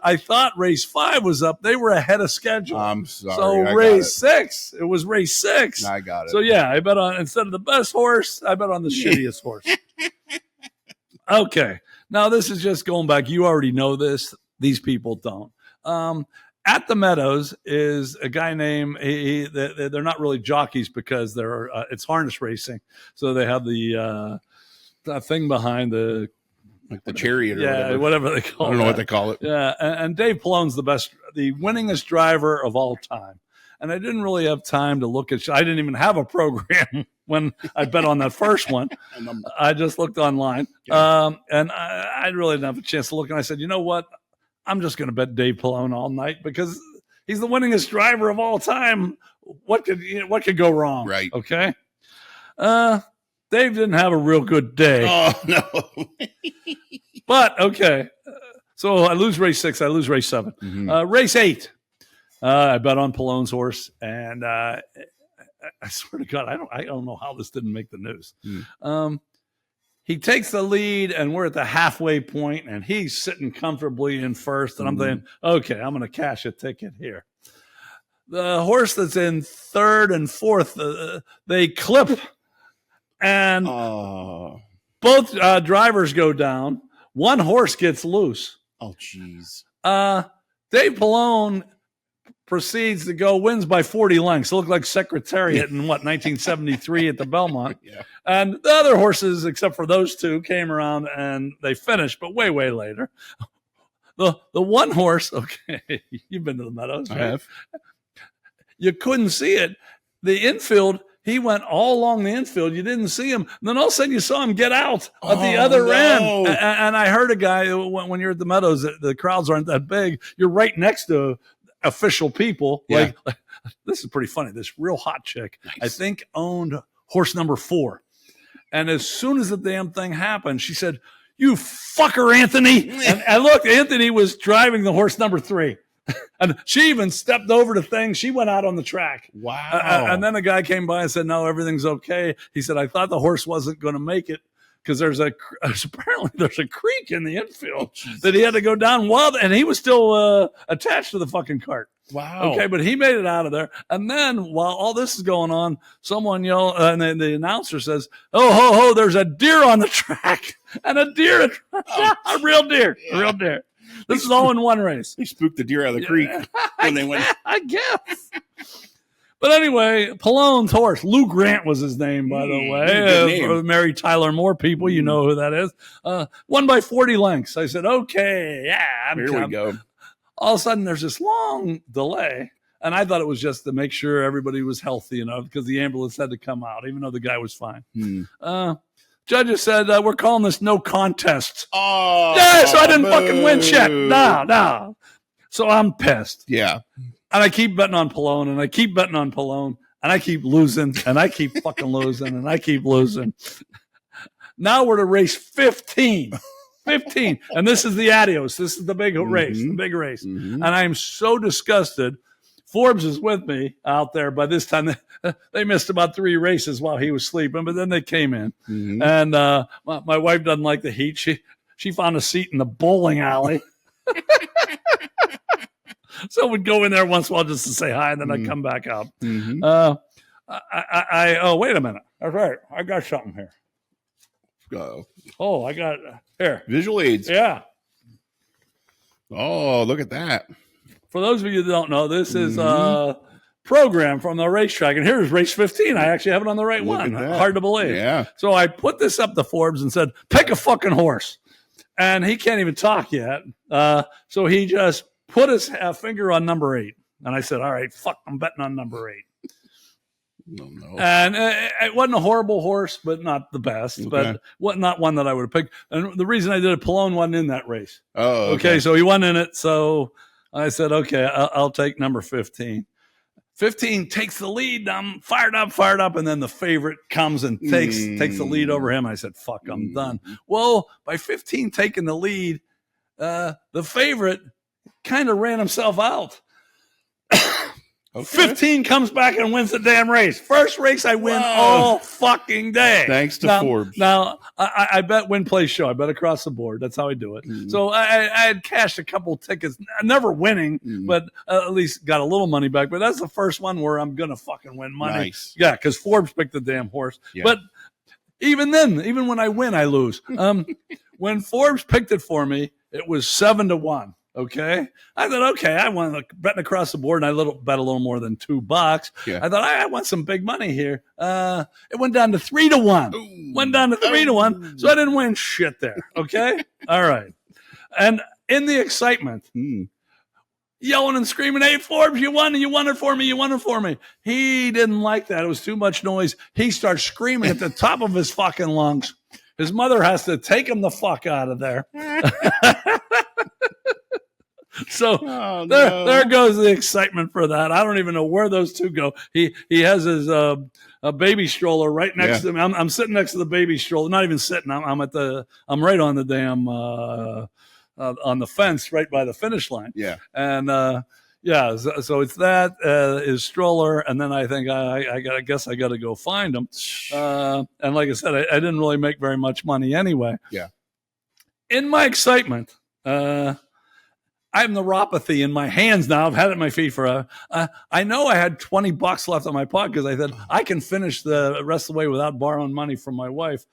I thought race 5 was up. They were ahead of schedule. I'm sorry. So race 6. It was race 6. I got it. So yeah, I bet on, instead of the best horse, I bet on the shittiest horse. Okay. Now this is just going back. You already know this. These people don't. At the Meadows is a guy named. They're not really jockeys because it's harness racing. So they have the thing behind the. Like the chariot or whatever they call it. I don't know what they call it. Yeah, and Dave Palone's the winningest driver of all time. And I didn't really have time to look at. I didn't even have a program when I bet on that first one. I just looked online, and I really didn't have a chance to look. And I said, you know what? I'm just going to bet Dave Palone all night because he's the winningest driver of all time. What could go wrong? Right. Okay. Dave didn't have a real good day. Oh, no. But, okay. So I lose race 6. I lose race 7. Race 8. I bet on Palone's horse. And I swear to God, I don't know how this didn't make the news. He takes the lead, and we're at the halfway point, and he's sitting comfortably in first. And I'm thinking, okay, I'm going to cash a ticket here. The horse that's in third and fourth, they clip. And both drivers go down. One horse gets loose. Oh, jeez. Dave Palone proceeds to wins by 40 lengths. It looked like Secretariat in 1973 at the Belmont. Yeah. And the other horses, except for those two, came around and they finished, but way, way later. The one horse, okay, you've been to the Meadows, right? I have. You couldn't see it. The infield. He went all along the infield. You didn't see him. And then all of a sudden you saw him get out at the other end. And I heard a guy, when you're at the Meadows, the crowds aren't that big. You're right next to official people. Yeah. Like this is pretty funny. This real hot chick, I think, owned horse number 4. And as soon as the damn thing happened, she said, "You fucker, Anthony." And I looked, Anthony was driving the horse number 3. And she even stepped over the thing. She went out on the track. Wow. And then a guy came by and said, no, everything's okay. He said, I thought the horse wasn't going to make it because apparently there's a creek in the infield that he had to go down and he was still attached to the fucking cart. Wow. Okay, but he made it out of there. And then while all this is going on, someone yelled, and then the announcer says, "Oh, ho, ho, there's a deer on the track." And a deer, a real deer, a real deer. This is all in one race. They spooked the deer out of the creek when they went. I guess. But anyway, Palone's horse, Lou Grant was his name, by the way. For Mary Tyler Moore people, you know who that is. Won by 40 lengths. I said, okay, yeah. Here we go. All of a sudden, there's this long delay. And I thought it was just to make sure everybody was healthy enough because the ambulance had to come out, even though the guy was fine. Judges said, we're calling this no contest. Oh, yeah, so I didn't fucking win shit. No. So I'm pissed. Yeah. And I keep betting on Palone, and I keep betting on Palone, and I keep losing, and I keep fucking losing, and I keep losing. Now we're to race 15. 15. And this is the adios. This is the big race, the big race. And I am so disgusted. Forbes is with me out there. By this time, they missed about 3 races while he was sleeping, but then they came in. And my wife doesn't like the heat. She found a seat in the bowling alley. So we'd go in there once in a while just to say hi, and then I'd come back up. Oh, wait a minute. That's right. I got something here. Oh, I got here. Visual aids. Yeah. Oh, look at that. For those of you that don't know, this is program from the racetrack. And here's race 15. I actually have it on the right Look one. at that. Hard to believe. Yeah. So I put this up to Forbes and said, pick a fucking horse. And he can't even talk yet. So he just put his finger on number 8. And I said, all right, fuck, I'm betting on number 8. No. And it wasn't a horrible horse, but not the best. Okay. But not one that I would have picked. And the reason I did it, Pallone wasn't in that race. Oh, Okay, so he wasn't in it. So I said, okay, I'll take number 15. 15 takes the lead. I'm fired up. And then the favorite comes and takes the lead over him. I said, fuck, I'm done. Well, by 15 taking the lead, the favorite kind of ran himself out. Okay. 15 comes back and wins the damn race. First race I win all fucking day. Thanks to Forbes. Now, I bet win, play, show. I bet across the board. That's how I do it. So I had cashed a couple tickets, never winning, but at least got a little money back. But that's the first one where I'm going to fucking win money. Nice. Yeah, because Forbes picked the damn horse. Yeah. But even then, even when I win, I lose. When Forbes picked it for me, it was 7-1. Okay. I thought, okay, I won betting across the board, and I bet a little more than $2. Yeah. I thought, I want some big money here. It went down to 3-1. Ooh. Went down to 3-1. So I didn't win shit there. Okay. All right. And in the excitement, yelling and screaming, hey, Forbes, you won it for me. He didn't like that. It was too much noise. He starts screaming at the top of his fucking lungs. His mother has to take him the fuck out of there. So there goes the excitement for that. I don't even know where those two go. He has his a baby stroller right next to me. I'm sitting next to the baby stroller. Not even sitting. I'm right on the damn on the fence right by the finish line. Yeah. And so it's that his stroller, and then I think I guess I got to go find him. And like I said, I didn't really make very much money anyway. Yeah. In my excitement, I have neuropathy in my hands now. I've had it in my feet for I know I had $20 left on my pocket because I said I can finish the rest of the way without borrowing money from my wife.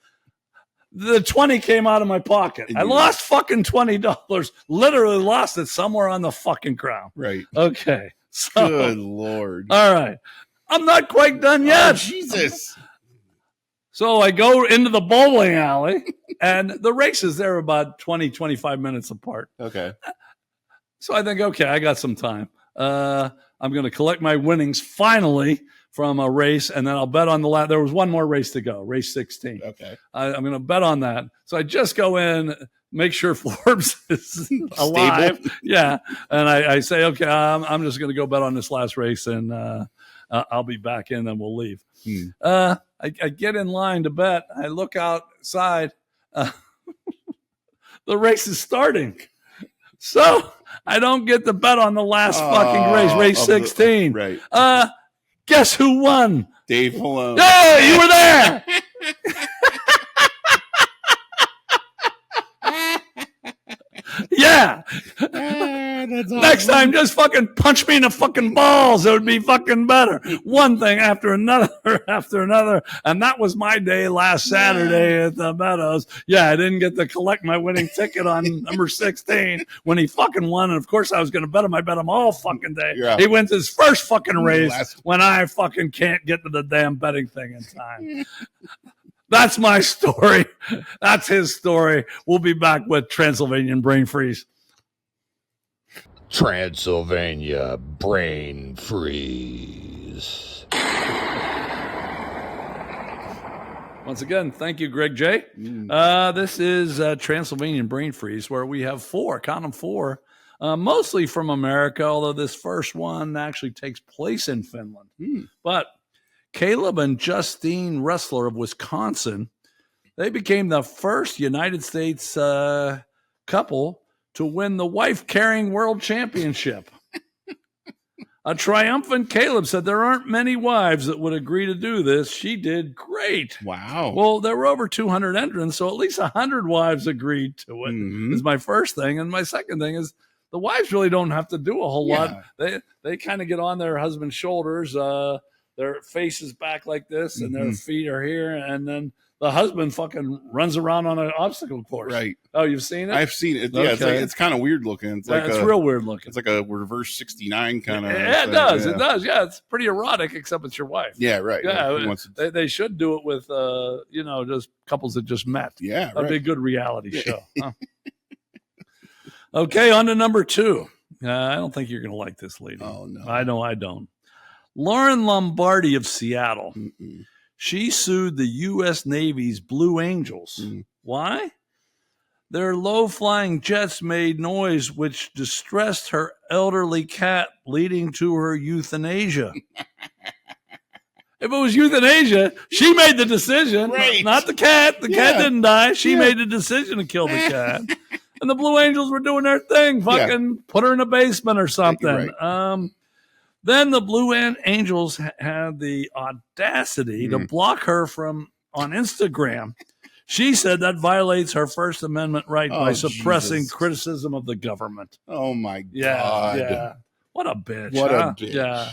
The 20 came out of my pocket. I lost fucking $20. Literally lost it somewhere on the fucking ground. Right. Okay. So, Good Lord. all right. I'm not quite done yet. Oh, Jesus. So I go into the bowling alley, and the races there are about 20, 25 minutes apart. Okay. So I think, okay, I got some time. I'm going to collect my winnings finally from a race, and then I'll bet on the last. There was one more race to go, race 16. Okay. I'm going to bet on that. So I just go in, make sure Forbes is alive. Yeah. And I say, okay, I'm just going to go bet on this last race, and I'll be back in, then we'll leave. I get in line to bet. I look outside. The race is starting. So I don't get to bet on the last fucking race 16. Right. Guess who won? Dave Malone. Hey, you were there. Yeah. That's awesome. Next time, just fucking punch me in the fucking balls. It would be fucking better. One thing after another, And that was my day last Saturday at the Meadows. Yeah, I didn't get to collect my winning ticket on number 16 when he fucking won. And of course, I was going to bet him. I bet him all fucking day. Yeah. He wins his first fucking race when I fucking can't get to the damn betting thing in time. That's my story. That's his story. We'll be back with Transylvanian Brain Freeze. Transylvania Brain Freeze. Once again, thank you, Greg J. This is Transylvanian Brain Freeze, where we have four, count them four, mostly from America, although this first one actually takes place in Finland. But Caleb and Justine Ressler of Wisconsin, they became the first United States couple to win the wife-carrying world championship. A triumphant Caleb said there aren't many wives that would agree to do this. She did great. Wow. Well, there were over 200 entrants, so at least 100 wives agreed to it, is my first thing. And my second thing is the wives really don't have to do a whole lot. They kind of get on their husband's shoulders, their face is back like this, and their feet are here, and then the husband fucking runs around on an obstacle course. Right. Oh, you've seen it? I've seen it. Okay. Yeah, it's kind of weird looking. It's it's real weird looking. It's like a reverse 69 kind of. Yeah, it does. Yeah. It does. Yeah, it's pretty erotic, except it's your wife. Yeah, right. Yeah, they should do it with just couples that just met. Yeah, that'd be a good reality show. Huh? Okay, on to number 2. I don't think you're going to like this lady. Oh no, I know I don't. Lauren Lombardi of Seattle. Mm-mm. She sued the U.S. Navy's Blue Angels. Why? Their low-flying jets made noise which distressed her elderly cat, leading to her euthanasia. If it was euthanasia, she made the decision, right. Not the cat. The cat didn't die. She made the decision to kill the cat. And the Blue Angels were doing their thing, fucking put her in a basement or something. Right. Then the Blue Angels had the audacity to block her on Instagram. She said that violates her First Amendment right by suppressing criticism of the government. Oh, my God. Yeah. What a bitch. What a bitch. Yeah.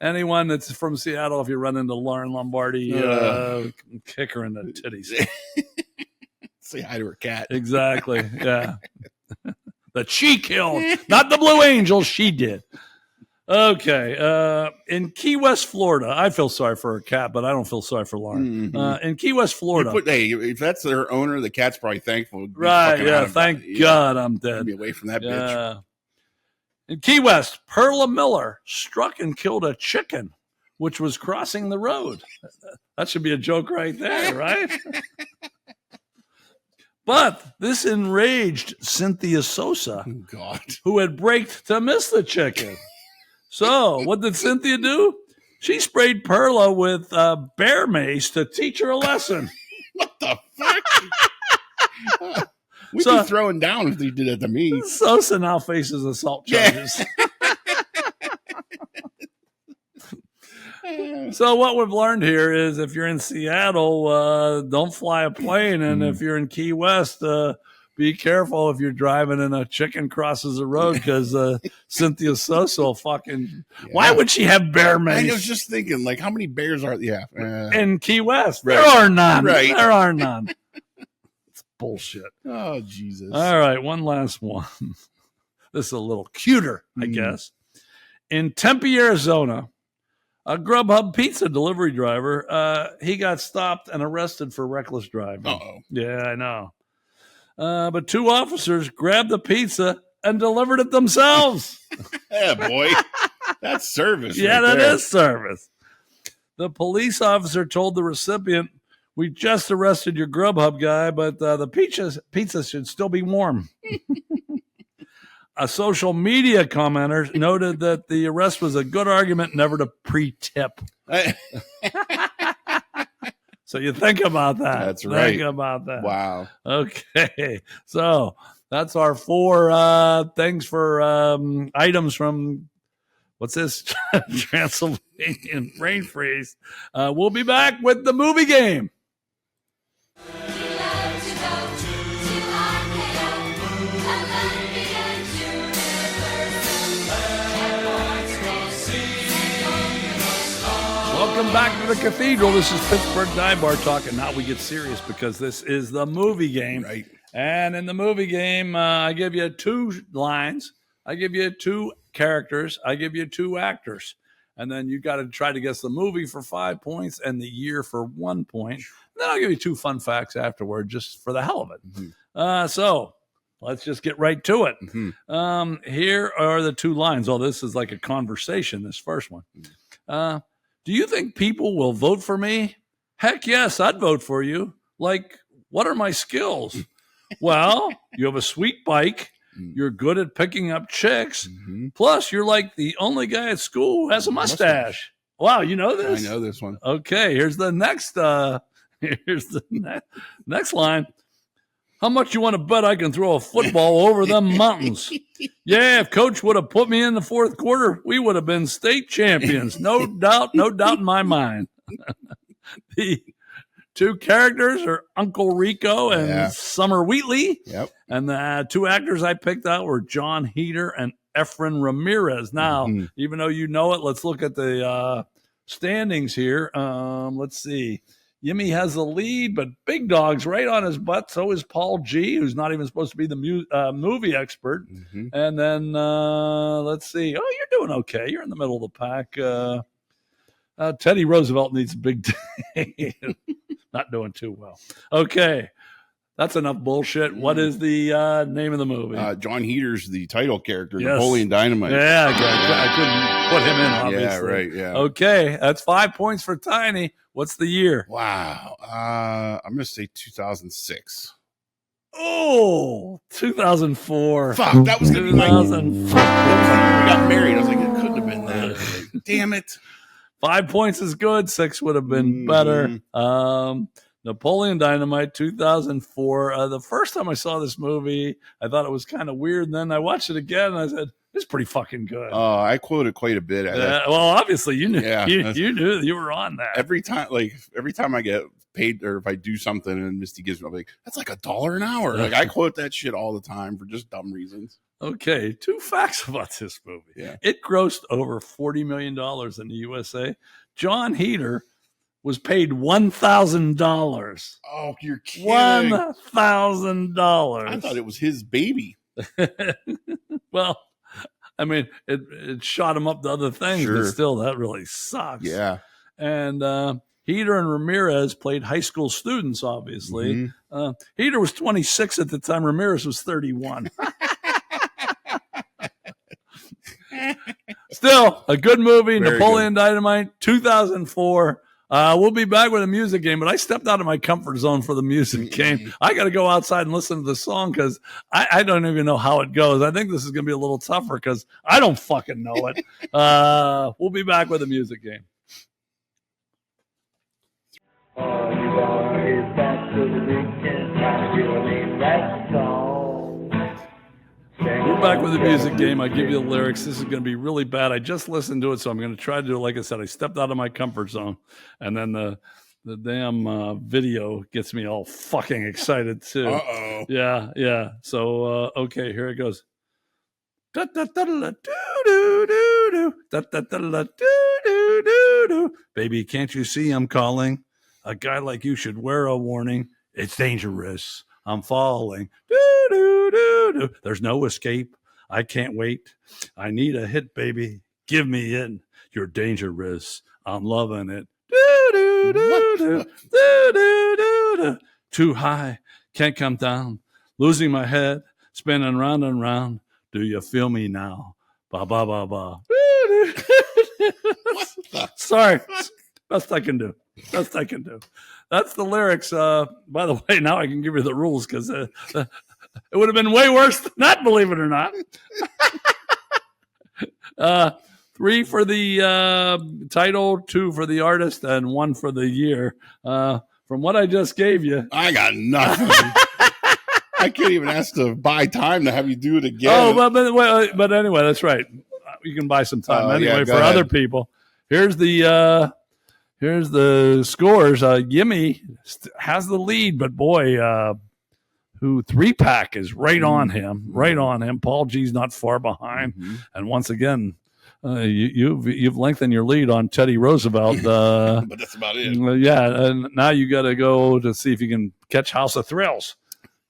Anyone that's from Seattle, if you run into Lauren Lombardi, kick her in the titties. Say hi to her cat. Exactly. Yeah. That she killed. Not the Blue Angels. She did. Okay. In Key West, Florida, I feel sorry for her cat, but I don't feel sorry for Lauren. In Key West, Florida. If that's their owner, the cat's probably thankful. Right. Yeah. Thank God I'm dead. Be away from that bitch. In Key West, Perla Miller struck and killed a chicken, which was crossing the road. That should be a joke right there, right? But this enraged Cynthia Sosa, who had braked to miss the chicken. So what did Cynthia do? She sprayed Perla with bear mace to teach her a lesson. What the fuck? We'd be throwing down if they did that to me. Sosa now faces assault charges. So what we've learned here is if you're in Seattle, don't fly a plane. And if you're in Key West, be careful if you're driving and a chicken crosses the road because Cynthia Sosa will fucking... Yeah. Why would she have bear mace? I was just thinking, like, how many bears are... Yeah. In Key West. Right. There are none. Right. There are none. It's bullshit. Oh, Jesus. All right, one last one. This is a little cuter, I guess. In Tempe, Arizona, a Grubhub pizza delivery driver, he got stopped and arrested for reckless driving. Uh-oh. Yeah, I know. But 2 officers grabbed the pizza and delivered it themselves. Yeah, boy. That's service. Yeah, right that is service. The police officer told the recipient, "We just arrested your Grubhub guy, but the pizza should still be warm." A social media commenter noted that the arrest was a good argument never to pre-tip. So you think about that. That's right. Think about that. Wow. Okay. So that's our 4 things for items from, what's this? Transylvanian brain freeze. We'll be back with the movie game. Welcome back to the Cathedral. This is Pittsburgh Dive Bar Talk, and now we get serious because this is the movie game. Right. And in the movie game, I give you 2 lines. I give you 2 characters. I give you 2 actors. And then you got to try to guess the movie for 5 points and the year for 1 point. And then I'll give you 2 fun facts afterward just for the hell of it. Mm-hmm. So let's just get right to it. Mm-hmm. Here are the 2 lines. Oh, this is like a conversation, this first one. Do you think people will vote for me? Heck yes, I'd vote for you. Like, what are my skills? Well, you have a sweet bike. You're good at picking up chicks. Mm-hmm. Plus, you're like the only guy at school who has a mustache. Wow, you know this? I know this one. Okay, here's the next next line. How much you want to bet I can throw a football over them mountains? Yeah, if Coach would have put me in the 4th quarter, we would have been state champions. No doubt in my mind. The 2 characters are Uncle Rico and Summer Wheatley. Yep. And the 2 actors I picked out were John Heater and Efren Ramirez. Now, even though you know it, let's look at the standings here. Let's see. Yimmy has the lead, but Big Dog's right on his butt. So is Paul G, who's not even supposed to be the movie expert. Mm-hmm. And then let's see. Oh, you're doing okay. You're in the middle of the pack. Teddy Roosevelt needs a big day. Not doing too well. Okay. That's enough bullshit. What is the name of the movie? John Heater's the title character, Yes. Napoleon Dynamite. Yeah, I couldn't put him in, obviously. Yeah, right, yeah. Okay, that's 5 points for Tiny. What's the year? Wow. I'm going to say 2006. Oh, 2004. Fuck, that was going to be my... 2004. That was the year we got married. I was like, it couldn't have been that. Damn it. 5 points is good. 6 would have been better. Napoleon Dynamite, 2004. The first time I saw this movie, I thought it was kind of weird. And then I watched it again, and I said, it's pretty fucking good. I quoted quite a bit. Well, obviously, you knew. Yeah, you knew you were on that. Every time I get paid, or if I do something and Misty gives me, I'm like, that's like $1 an hour. Like, I quote that shit all the time for just dumb reasons. Okay, 2 facts about this movie. Yeah. It grossed over $40 million in the USA. John Heater was paid $1,000. Oh, you're kidding. $1,000. I thought it was his baby. Well, I mean, it shot him up to other things, Sure. but still, that really sucks. Yeah. And Heater and Ramirez played high school students, obviously. Mm-hmm. Heater was 26 at the time. Ramirez was 31. Still, a good movie, Very Napoleon Dynamite, 2004. We'll be back with a music game, but I stepped out of my comfort zone for the music game. I got to go outside and listen to the song because I don't even know how it goes. I think this is going to be a little tougher because I don't fucking know it. We'll be back with a music game. All you are is back to the weekend, time to name that song. We're back with the music game. I give you the lyrics. This is going to be really bad. I just listened to it, so I'm going to try to do it. Like I said, I stepped out of my comfort zone, and then the damn video gets me all fucking excited too. Uh-oh. Yeah. So okay, here it goes. Baby, can't you see I'm calling? A guy like you should wear a warning. It's dangerous. I'm falling. There's no escape. I can't wait. I need a hit, baby. Give me in. You're dangerous. I'm loving it. Too high. Can't come down. Losing my head. Spinning round and round. Do you feel me now? Ba ba ba ba. Sorry. Best I can do. That's the lyrics. By the way, now I can give you the rules because it would have been way worse than that, believe it or not. 3 for the title, 2 for the artist, and 1 for the year. From what I just gave you. I got nothing. I can't even ask to buy time to have you do it again. Oh, but anyway, that's right. You can buy some time anyway for other people. Here's the scores. Yimmy has the lead, but boy, 3-pack is right on him. Paul G's not far behind. Mm-hmm. And once again, you've lengthened your lead on Teddy Roosevelt. But that's about it. Yeah, and now you got to go to see if you can catch House of Thrills.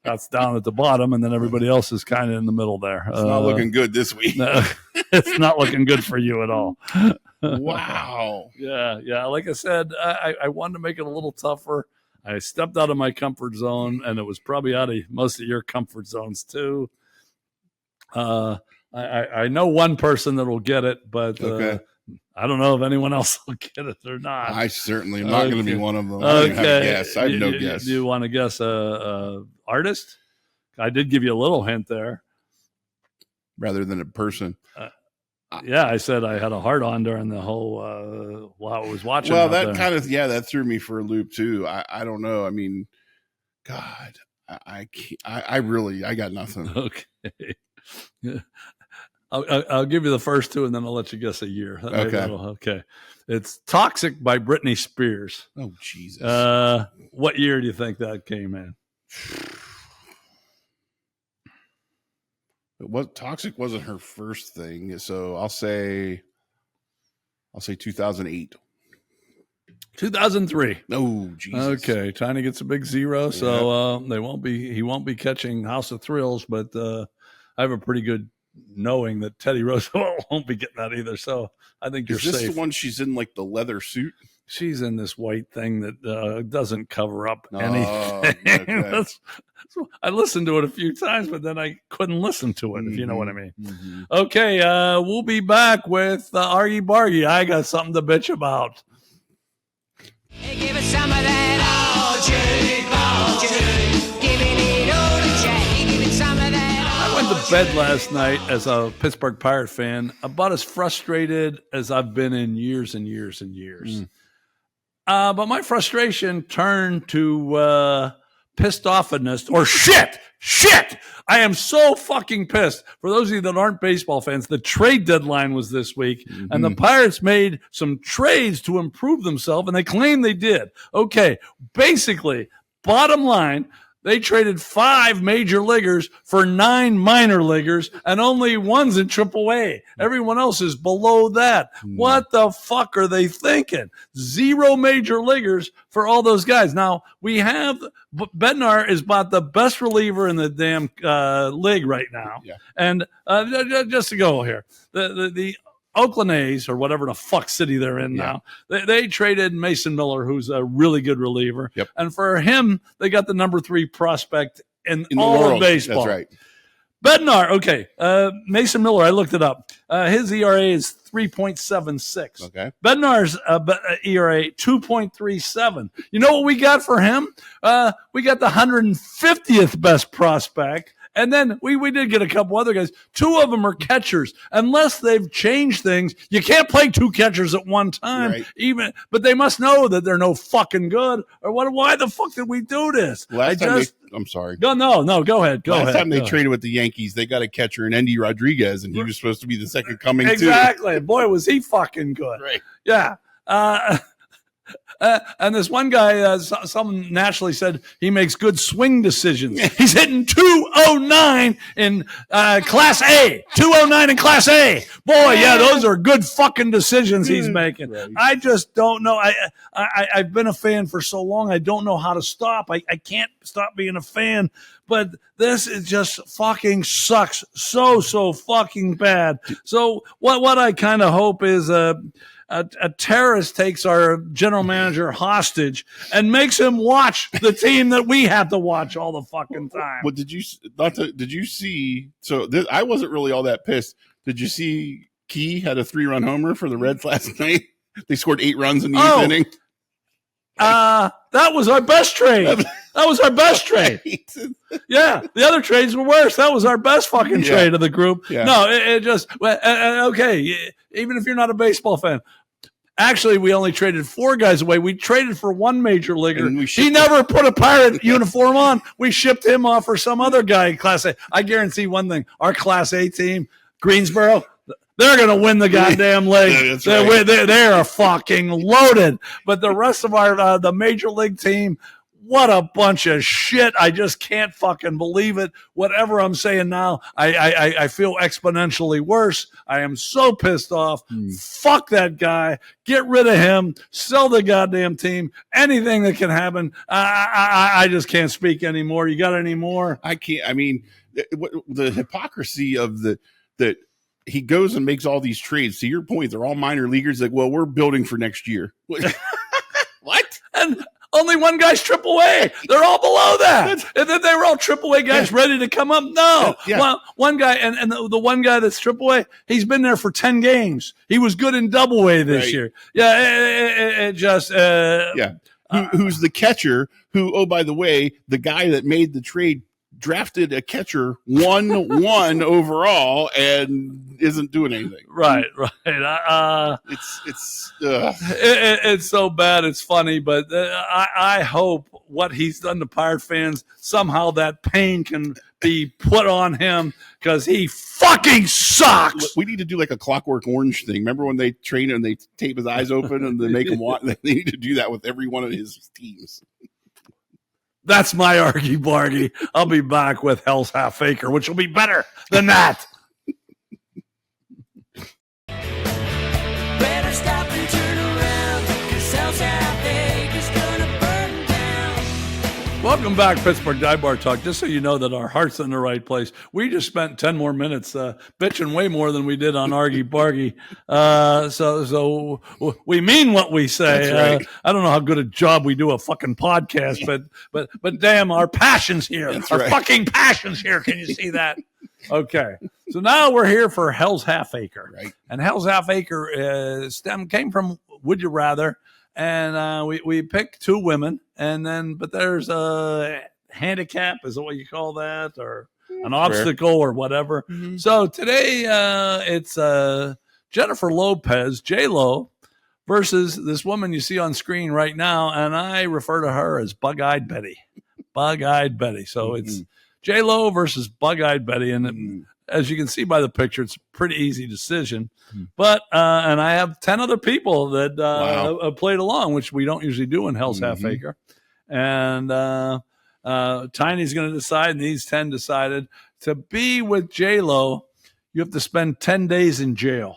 That's down at the bottom, and then everybody else is kind of in the middle there. It's not looking good this week. It's not looking good for you at all. Wow. Yeah. Like I said, I wanted to make it a little tougher. I stepped out of my comfort zone, and it was probably out of most of your comfort zones too. I know one person that will get it, but okay. I don't know if anyone else will get it or not. I certainly am not going to be one of them. I don't even have a guess. I have no guess. Do you want to guess artist? I did give you a little hint there. Rather than a person. Yeah, I said I had a heart on during the whole while I was watching. Well, that kind of that threw me for a loop too. I don't know. I mean, God, I got nothing. Okay. I'll give you the first 2, and then I'll let you guess a year. Okay. It's "Toxic" by Britney Spears. Oh Jesus! What year do you think that came in? Toxic wasn't her first thing, so I'll say 2008. 2003. Oh, Jesus. Okay, Tiny gets a big 0, so he won't be catching House of Thrills, but I have a pretty good knowing that Teddy Roosevelt won't be getting that either. So I think you're safe. Is this the one she's in, like the leather suit? She's in this white thing that doesn't cover up anything. Okay. I listened to it a few times, but then I couldn't listen to it, if you know what I mean. Mm-hmm. Okay, we'll be back with Argy Bargy. I got something to bitch about. Hey, give us some of that Argy. Giving it all to Jack. Give it some of that. I went to bed last night as a Pittsburgh Pirate fan, about as frustrated as I've been in years and years and years. But my frustration turned to pissed offness or shit. I am so fucking pissed. For those of you that aren't baseball fans, the trade deadline was this week, and the Pirates made some trades to improve themselves, and they claim they did. Okay, basically, bottom line, they traded 5 major leaguers for 9 minor leaguers, and only one's in AAA. Everyone else is below that. What the fuck are they thinking? 0 major leaguers for all those guys. Now, we have Bednar is about the best reliever in the damn league right now. Yeah. And just to go here, the Oakland A's, or whatever the fuck city they're in now, they traded Mason Miller, who's a really good reliever. Yep. And for him, they got the number 3 prospect in all of baseball. That's right. Bednar, okay. Mason Miller, I looked it up. His ERA is 3.76. Okay. Bednar's ERA, 2.37. You know what we got for him? We got the 150th best prospect. And then we did get a couple other guys. 2 of them are catchers. Unless they've changed things, you can't play 2 catchers at one time. Right. But they must know that they're no fucking good. Or why the fuck did we do this? I'm sorry. No, go ahead. Last time they traded with the Yankees, they got a catcher in Endy Rodriguez, and he was supposed to be the second coming too. Exactly. Boy, was he fucking good. Right. Yeah. And this one guy, someone naturally said he makes good swing decisions. He's hitting 209 in Class A. 209 in Class A. Boy, yeah, those are good fucking decisions he's making. Right. I just don't know. I've been a fan for so long, I don't know how to stop. I can't stop being a fan. But this is just fucking sucks so fucking bad. So what I kind of hope is a terrorist takes our general manager hostage and makes him watch the team that we have to watch all the fucking time. But did you see? So I wasn't really all that pissed. Did you see Key had a 3-run homer for the Reds last night? They scored 8 runs in the 8th inning. That was our best trade. That was our best trade. Yeah, the other trades were worse. That was our best fucking trade of the group. Yeah. No, it just okay. Even if you're not a baseball fan. Actually, we only traded 4 guys away. We traded for 1 major leaguer. He never put a Pirate uniform on. We shipped him off for some other guy in Class A. I guarantee one thing. Our Class A team, Greensboro, they're going to win the goddamn league. Yeah, they are fucking loaded. But the rest of our the major league team, what a bunch of shit. I just can't fucking believe it. Whatever I'm saying now, I feel exponentially worse. I am so pissed off. Fuck that guy. Get rid of him. Sell the goddamn team. Anything that can happen. I just can't speak anymore. You got any more? I can't. I mean, the hypocrisy of that he goes and makes all these trades. To your point, they're all minor leaguers. Like, well, we're building for next year. What? And only one guy's AAA. They're all below that. And then they were all AAA guys ready to come up. No. One guy, and the one guy that's AAA, he's been there for 10 games. He was good in AA this year. Yeah, it just who's the catcher who, oh, by the way, the guy that made the trade drafted a catcher 1 overall and isn't doing anything. Right. It's so bad. It's funny, but I hope what he's done to Pirate fans, somehow that pain can be put on him because he fucking sucks. We need to do like a Clockwork Orange thing. Remember when they train him and they tape his eyes open and they make him want? They need to do that with every one of his teams. That's my Argy Bargy. I'll be back with Hell's Half Acre, which will be better than that. Better stop and turn around, 'cause Hell's Half Acre. Welcome back, Pittsburgh Dive Bar Talk. Just so you know that our heart's in the right place. We just spent 10 more minutes bitching way more than we did on Argy Bargy. So we mean what we say. That's right. I don't know how good a job we do a fucking podcast, but damn, our passion's here. That's our right. fucking passion's here. Can you see that? Okay. So now we're here for Hell's Half Acre. Right. And Hell's Half Acre came from Would You Rather. And we picked two women, but there's a handicap, is that what you call that, or an obstacle or whatever. Mm-hmm. So today it's Jennifer Lopez, J-Lo, versus this woman you see on screen right now, and I refer to her as Bug-Eyed Betty. Bug-Eyed Betty. So it's J-Lo versus Bug-Eyed Betty, and as you can see by the picture, it's a pretty easy decision. But and I have 10 other people that have played along, which we don't usually do in Hell's Half Acre. And Tiny's going to decide, and these 10 decided to be with J-Lo. You have to spend 10 days in jail.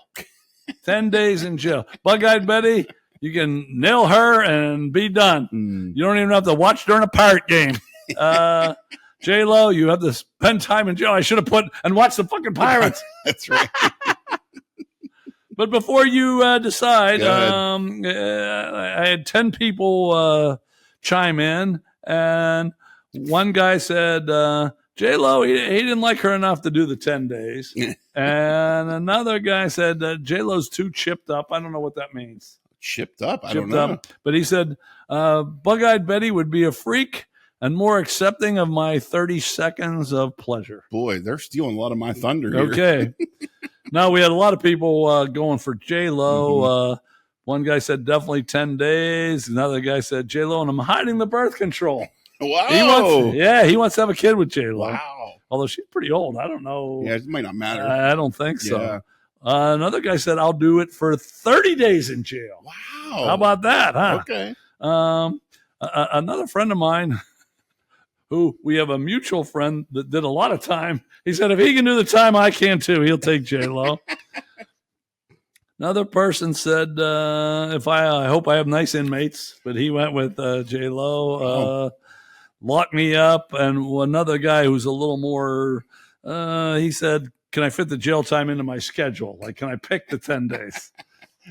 10 days in jail. Bug-Eyed Betty, you can nail her and be done. You don't even have to watch during a Pirate game. J-Lo, you have to spend time in jail. I should have put and watch the fucking Pirates. That's right. But before you decide, I had 10 people chime in, and one guy said J-Lo, he didn't like her enough to do the 10 days. And another guy said J-Lo's too chipped up. I don't know what that means. Chipped up? I don't know. But he said Bug-Eyed Betty would be a freak and more accepting of my 30 seconds of pleasure. Boy, they're stealing a lot of my thunder here. Okay. Now, we had a lot of people going for J-Lo. One guy said definitely 10 days. Another guy said J-Lo, and I'm hiding the birth control. Wow. He wants to have a kid with J-Lo. Wow. Although she's pretty old. I don't know. Yeah, it might not matter. I don't think so. Yeah. Another guy said, I'll do it for 30 days in jail. Wow. How about that, huh? Okay. Another friend of mine, who we have a mutual friend that did a lot of time, he said, if he can do the time, I can too. He'll take J-Lo. Another person said, I hope I have nice inmates, but he went with J-Lo. Lock me up. And another guy who's a little more, he said, can I fit the jail time into my schedule? Like, can I pick the 10 days?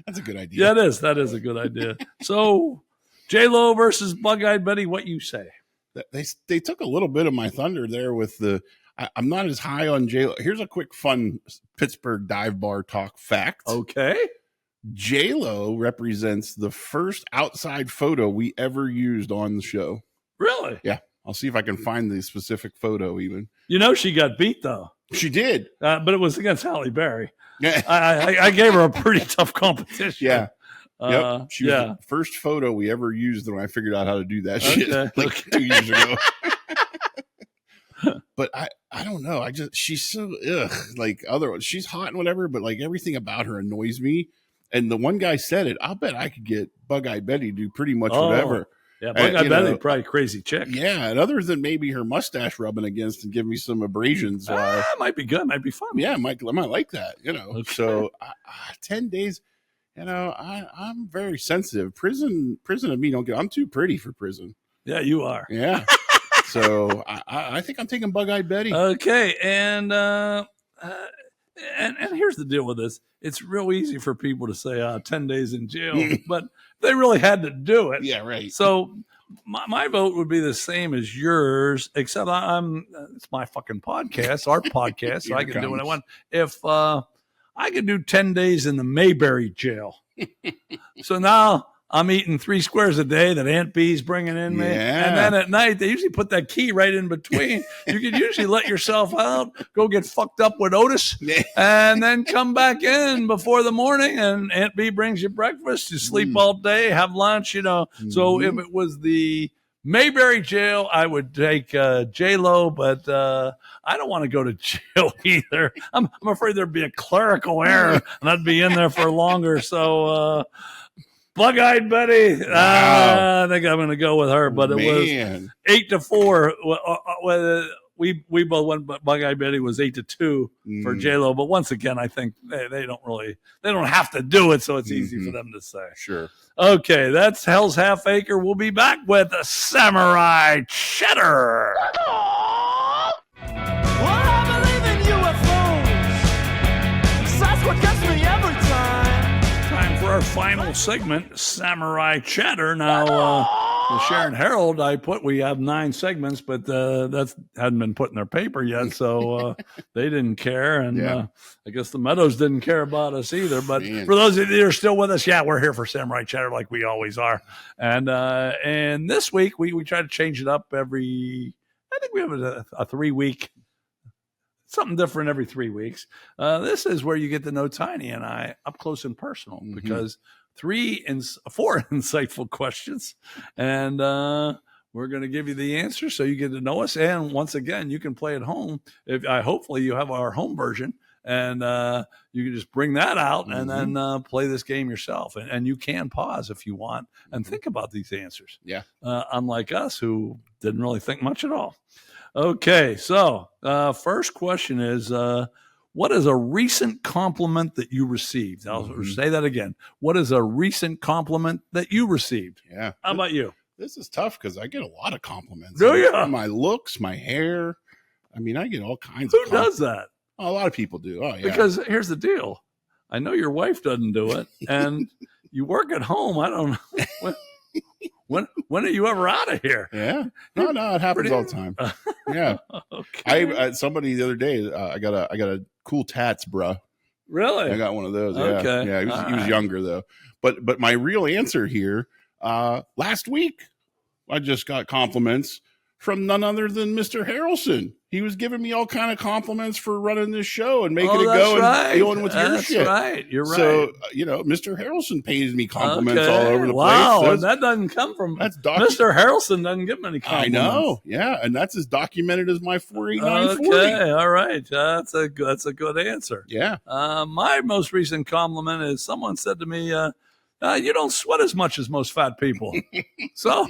That's a good idea. Yeah, it is. That is a good idea. So, J-Lo versus Bug-Eyed Betty, what you say? They took a little bit of my thunder there with I'm not as high on J-Lo. Here's a quick fun Pittsburgh dive bar talk fact. Okay. J-Lo represents the first outside photo we ever used on the show. Really? Yeah. I'll see if I can find the specific photo even. You know, she got beat, though. She did. But it was against Halle Berry. I gave her a pretty tough competition. Yeah. Yep. She was yeah. the first photo we ever used when I figured out how to do that shit 2 years ago. But I don't know. She's so she's hot and whatever, but like everything about her annoys me. And the one guy said it. I'll bet I could get Bug-Eyed Betty to do pretty much whatever. Yeah, Bug-Eyed Betty, probably a crazy chick. Yeah, and other than maybe her mustache rubbing against and give me some abrasions. Might be good. Might be fun. Yeah, I might like that. Okay. So 10 days. I'm very sensitive. Prison of me don't get. I'm too pretty for prison. Yeah, you are. Yeah. So I think I'm taking Bug-Eyed Betty. Okay, and here's the deal with this. It's real easy for people to say 10 days in jail, but they really had to do it. Yeah, right. So my vote would be the same as yours, except it's my fucking podcast, our podcast, so I can do what I want. If I could do 10 days in the Mayberry jail. So now I'm eating 3 squares a day that Aunt B's bringing in me. Yeah. And then at night, they usually put that key right in between. You could usually let yourself out, go get fucked up with Otis, and then come back in before the morning, and Aunt B brings you breakfast. You sleep all day, have lunch, So if it was the Mayberry jail, I would take J-Lo, but I don't want to go to jail either. I'm afraid there'd be a clerical error, and I'd be in there for longer. So Bug-Eyed Betty, I think I'm going to go with her. But it was 8-4 we both went, but Bug-Eye Betty was 8-2 for J-Lo. But once again, I think they don't have to do it, so it's easy for them to say. Sure. Okay, that's Hell's Half Acre. We'll be back with a Samurai Cheddar. Well, I believe in UFOs. That's what gets me every time. Time for our final segment, Samurai Cheddar. Now, the Sharon Herald, we have 9 segments, but that hadn't been put in their paper yet, so they didn't care. And I guess the Meadows didn't care about us either. But for those of you that are still with us, we're here for Samurai Cheddar like we always are. And this week, we try to change it up I think we have a 3-week, something different every 3 weeks. This is where you get to know Tiny and I up close and personal because 4 insightful questions, and we're going to give you the answer so you get to know us. And once again, you can play at home. Hopefully you have our home version, and you can just bring that out and then play this game yourself. And you can pause if you want and think about these answers. Yeah. Unlike us, who didn't really think much at all. Okay, so first question is, what is a recent compliment that you received? I'll say that again. What is a recent compliment that you received? Yeah. How about you? This is tough because I get a lot of compliments. Do you? My looks, my hair. I mean, I get all kinds Who of does that? A lot of people do. Oh, yeah. Because here's the deal. I know your wife doesn't do it, and you work at home. I don't know. When are you ever out of here? Yeah. No, it happens all the time. Yeah. Okay. I somebody the other day, I got a cool tats, bruh. Really? I got one of those. Yeah. Okay. Yeah. He was younger though. But my real answer here, last week, I just got compliments from none other than Mr. Harrelson. He was giving me all kind of compliments for running this show and making it go and dealing with your shit. That's right. You're right. So, Mr. Harrelson pays me compliments all over the place. Wow, and that doesn't come from Mr. Harrelson. Doesn't get many compliments. I know. Yeah, and that's as documented as my 48940. Okay, all right. That's a good answer. Yeah. My most recent compliment is someone said to me, "You don't sweat as much as most fat people." So.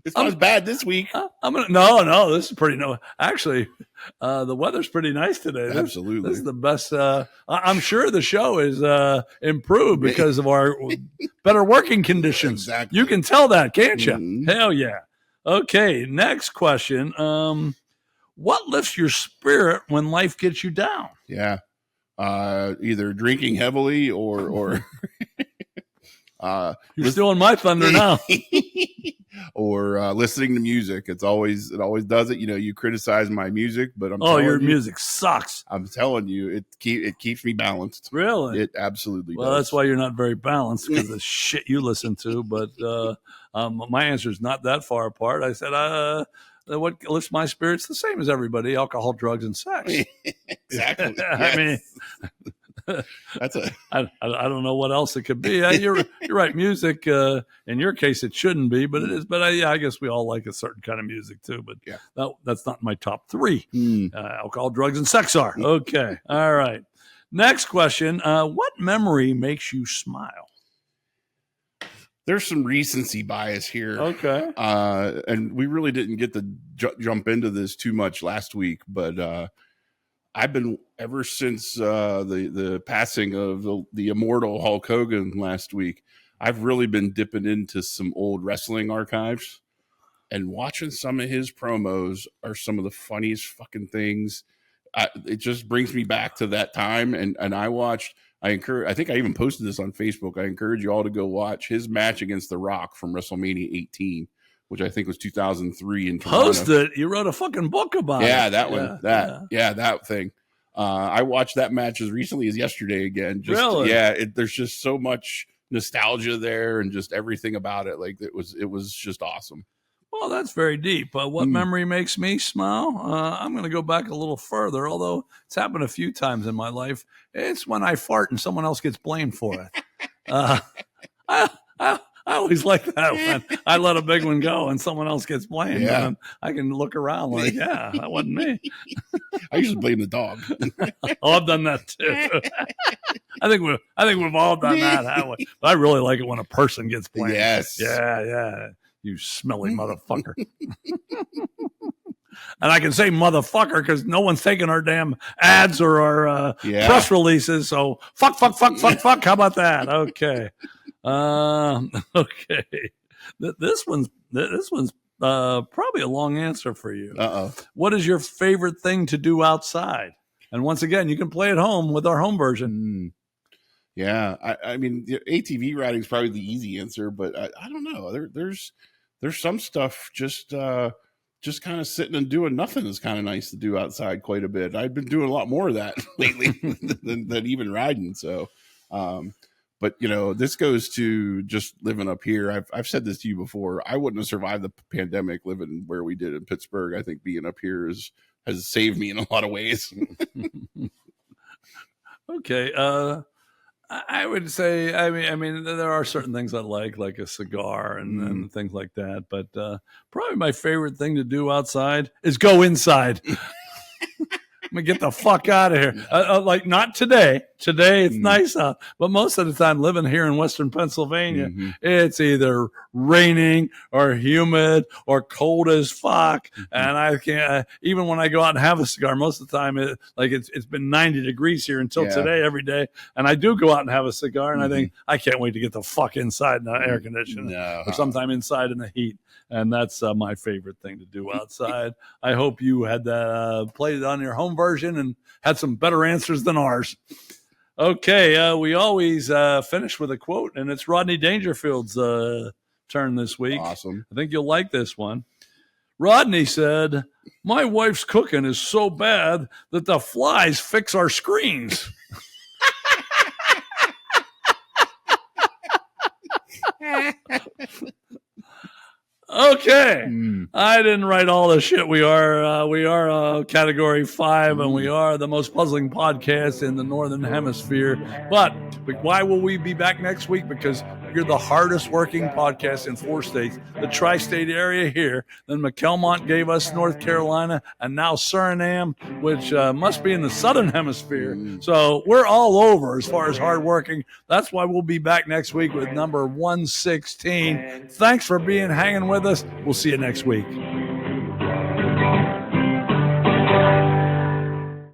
It's not as bad this week. No, this is pretty actually, the weather's pretty nice today. Absolutely. This is the best. I'm sure the show is improved because of our better working conditions. Exactly. You can tell that, can't you? Hell yeah. Okay, next question. What lifts your spirit when life gets you down? Yeah. Either drinking heavily or you're stealing my thunder now. Or listening to music. It always does it. You criticize my music, but your music sucks. I'm telling you, it keeps me balanced. Really? It absolutely does. Well, that's why you're not very balanced, because of the shit you listen to. But my answer is not that far apart. I said, what lifts my spirits? The same as everybody: alcohol, drugs, and sex. Exactly. I mean. I don't know what else it could be. You're right. Music, in your case, it shouldn't be, but it is. But I guess we all like a certain kind of music too. But that's not my top 3. Alcohol, drugs, and sex are. Okay. All right. Next question. What memory makes you smile? There's some recency bias here. Okay. And we really didn't get to jump into this too much last week, but I've been, ever since the passing of the immortal Hulk Hogan last week, I've really been dipping into some old wrestling archives, and watching some of his promos are some of the funniest fucking things. It just brings me back to that time. And I think I even posted this on Facebook. I encourage you all to go watch his match against The Rock from WrestleMania 18. Which I think was 2003 in Toronto. Post it. You wrote a fucking book about it. Yeah, that one. That thing. I watched that match as recently as yesterday again. Really? Yeah, there's just so much nostalgia there and just everything about it. Like it was just awesome. Well, that's very deep. What memory makes me smile? I'm going to go back a little further, although it's happened a few times in my life. It's when I fart and someone else gets blamed for it. I always like that when I let a big one go and someone else gets blamed. Yeah. And I can look around like, yeah, that wasn't me. I usually blame the dog. Oh, I've done that too. I think we've all done that. But I really like it when a person gets blamed. Yes. Yeah. You smelly motherfucker. And I can say motherfucker because no one's taking our damn ads or our press releases. So fuck. How about that? Okay. Okay. This one's probably a long answer for you. What is your favorite thing to do outside? And once again, you can play at home with our home version. Yeah, I mean, ATV riding is probably the easy answer, but I don't know. There's some stuff just kind of sitting and doing nothing is kind of nice to do outside quite a bit. I've been doing a lot more of that lately than even riding. So, but this goes to just living up here. I've said this to you before. I wouldn't have survived the pandemic living where we did in Pittsburgh. I think being up here has saved me in a lot of ways. Okay. I would say, I mean, there are certain things I like a cigar and things like that. But probably my favorite thing to do outside is go inside. I'm gonna get the fuck out of here. Like not today. Today it's nice out, but most of the time living here in Western Pennsylvania, it's either raining or humid or cold as fuck. And I can't. Even when I go out and have a cigar, most of the time it's been 90 degrees here until today every day. And I do go out and have a cigar, and I think I can't wait to get the fuck inside in the air conditioning or sometime inside in the heat. And that's my favorite thing to do outside. I hope you had played it on your home version and had some better answers than ours. Okay, we always finish with a quote, and it's Rodney Dangerfield's turn this week. Awesome. I think you'll like this one. Rodney said, "My wife's cooking is so bad that the flies fix our screens." Okay. I didn't write all the shit. We are category 5, and we are the most puzzling podcast in the Northern Hemisphere. But why will we be back next week? Because you're the hardest working podcast in 4 states, the tri-state area here. Then McElmont gave us North Carolina, and now Suriname, which must be in the Southern Hemisphere. So we're all over as far as hard working. That's why we'll be back next week with number 116. Thanks for hanging with us. We'll see you next week.